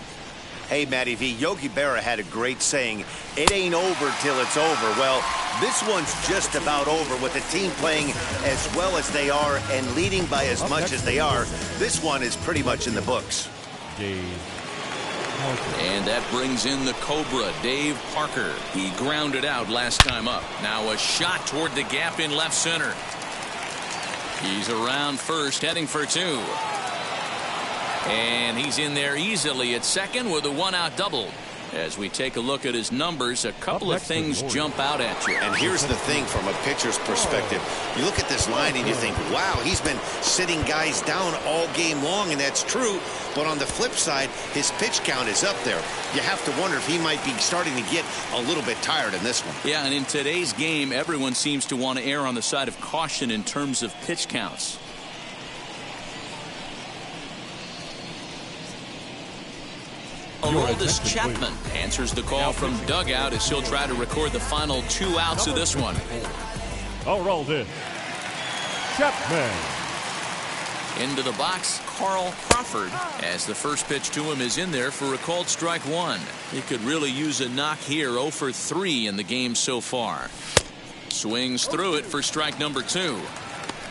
[SPEAKER 3] Hey, Matty V, Yogi Berra had a great saying, it ain't over till it's over. Well, this one's just about over with the team playing as well as they are and leading by as much as they are. This one is pretty much in the books.
[SPEAKER 1] And that brings in the Cobra, Dave Parker. He grounded out last time up. Now a shot toward the gap in left center. He's around first, heading for 2. And he's in there easily at second with a 1-out double. As we take a look at his numbers, a couple of things jump out at you.
[SPEAKER 3] And here's the thing from a pitcher's perspective. You look at this line and you think, wow, he's been sitting guys down all game long, and that's true. But on the flip side, his pitch count is up there. You have to wonder if he might be starting to get a little bit tired in this one.
[SPEAKER 1] Yeah, and in today's game, everyone seems to want to err on the side of caution in terms of pitch counts. Aroldis Chapman answers the call from dugout as he'll try to record the final 2 outs of this one.
[SPEAKER 4] Aroldis Chapman.
[SPEAKER 1] Into the box, Carl Crawford, as the first pitch to him is in there for a called strike 1. He could really use a knock here. 0 for 3 in the game so far. Swings through it for strike number 2.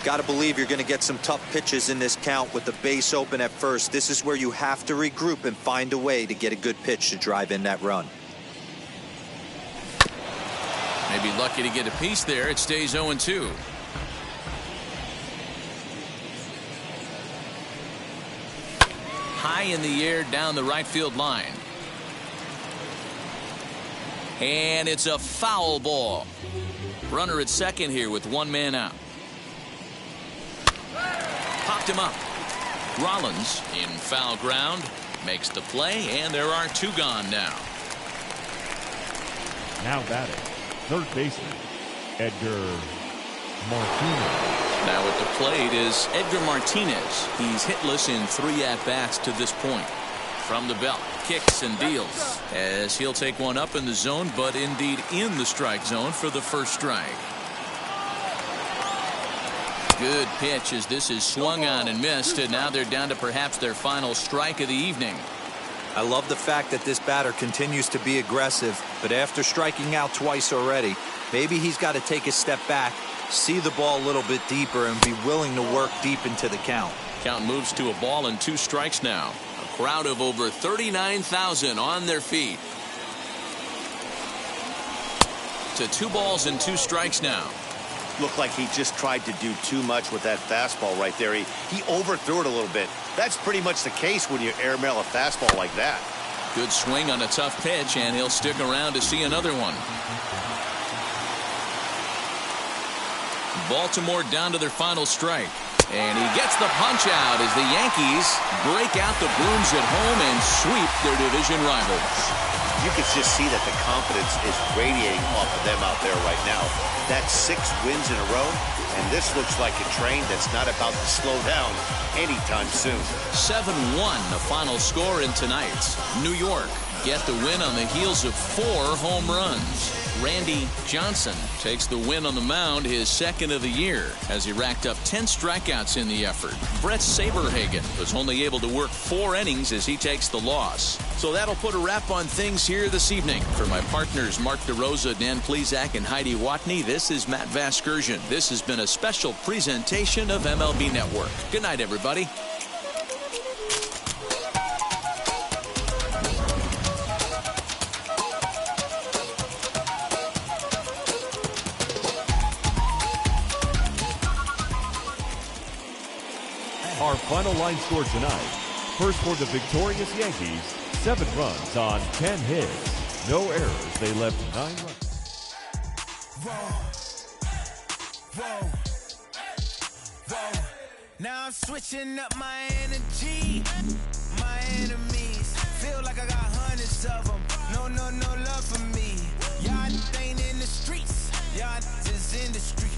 [SPEAKER 2] Got to believe you're going to get some tough pitches in this count with the base open at first. This is where you have to regroup and find a way to get a good pitch to drive in that run.
[SPEAKER 1] Maybe lucky to get a piece there. It stays 0-2. High in the air down the right field line. And it's a foul ball. Runner at second here with 1 man out. Popped him up. Rollins in foul ground makes the play, and there are 2 gone now.
[SPEAKER 4] Now batting, third baseman Edgar Martinez.
[SPEAKER 1] Now at the plate is Edgar Martinez. He's hitless in 3 at-bats to this point. From the belt, kicks and deals as he'll take one up in the zone, but indeed in the strike zone for the first strike. Good pitch as this is swung on and missed, and now they're down to perhaps their final strike of the evening.
[SPEAKER 2] I love the fact that this batter continues to be aggressive, but after striking out twice already, maybe he's got to take a step back, see the ball a little bit deeper, and be willing to work deep into the count.
[SPEAKER 1] Count moves to a ball and 2 strikes now. A crowd of over 39,000 on their feet. To 2 balls and 2 strikes now.
[SPEAKER 3] Looked like he just tried to do too much with that fastball right there. He overthrew it a little bit. That's pretty much the case when you airmail a fastball like that.
[SPEAKER 1] Good swing on a tough pitch, and he'll stick around to see another one. Baltimore down to their final strike. And he gets the punch out as the Yankees break out the brooms at home and sweep their division rivals.
[SPEAKER 3] You can just see that the confidence is radiating off of them out there right now. That's 6 wins in a row, and this looks like a train that's not about to slow down anytime soon.
[SPEAKER 1] 7-1 the final score in tonight's. New York get the win on the heels of 4 home runs. Randy Johnson takes the win on the mound, his second of the year, as he racked up 10 strikeouts in the effort. Brett Saberhagen was only able to work 4 innings as he takes the loss. So that'll put a wrap on things here this evening. For my partners Mark DeRosa, Dan Plezak, and Heidi Watney, this is Matt Vasgersian. This has been a special presentation of MLB Network. Good night, everybody.
[SPEAKER 4] Our final line score tonight. First for the victorious Yankees, 7 runs on 10 hits. No errors. They left 9 runs.
[SPEAKER 5] Whoa. Now I'm switching up my energy. My enemies feel like I got hundreds of them. No love for me. Y'all ain't in the streets. Y'all just in the street.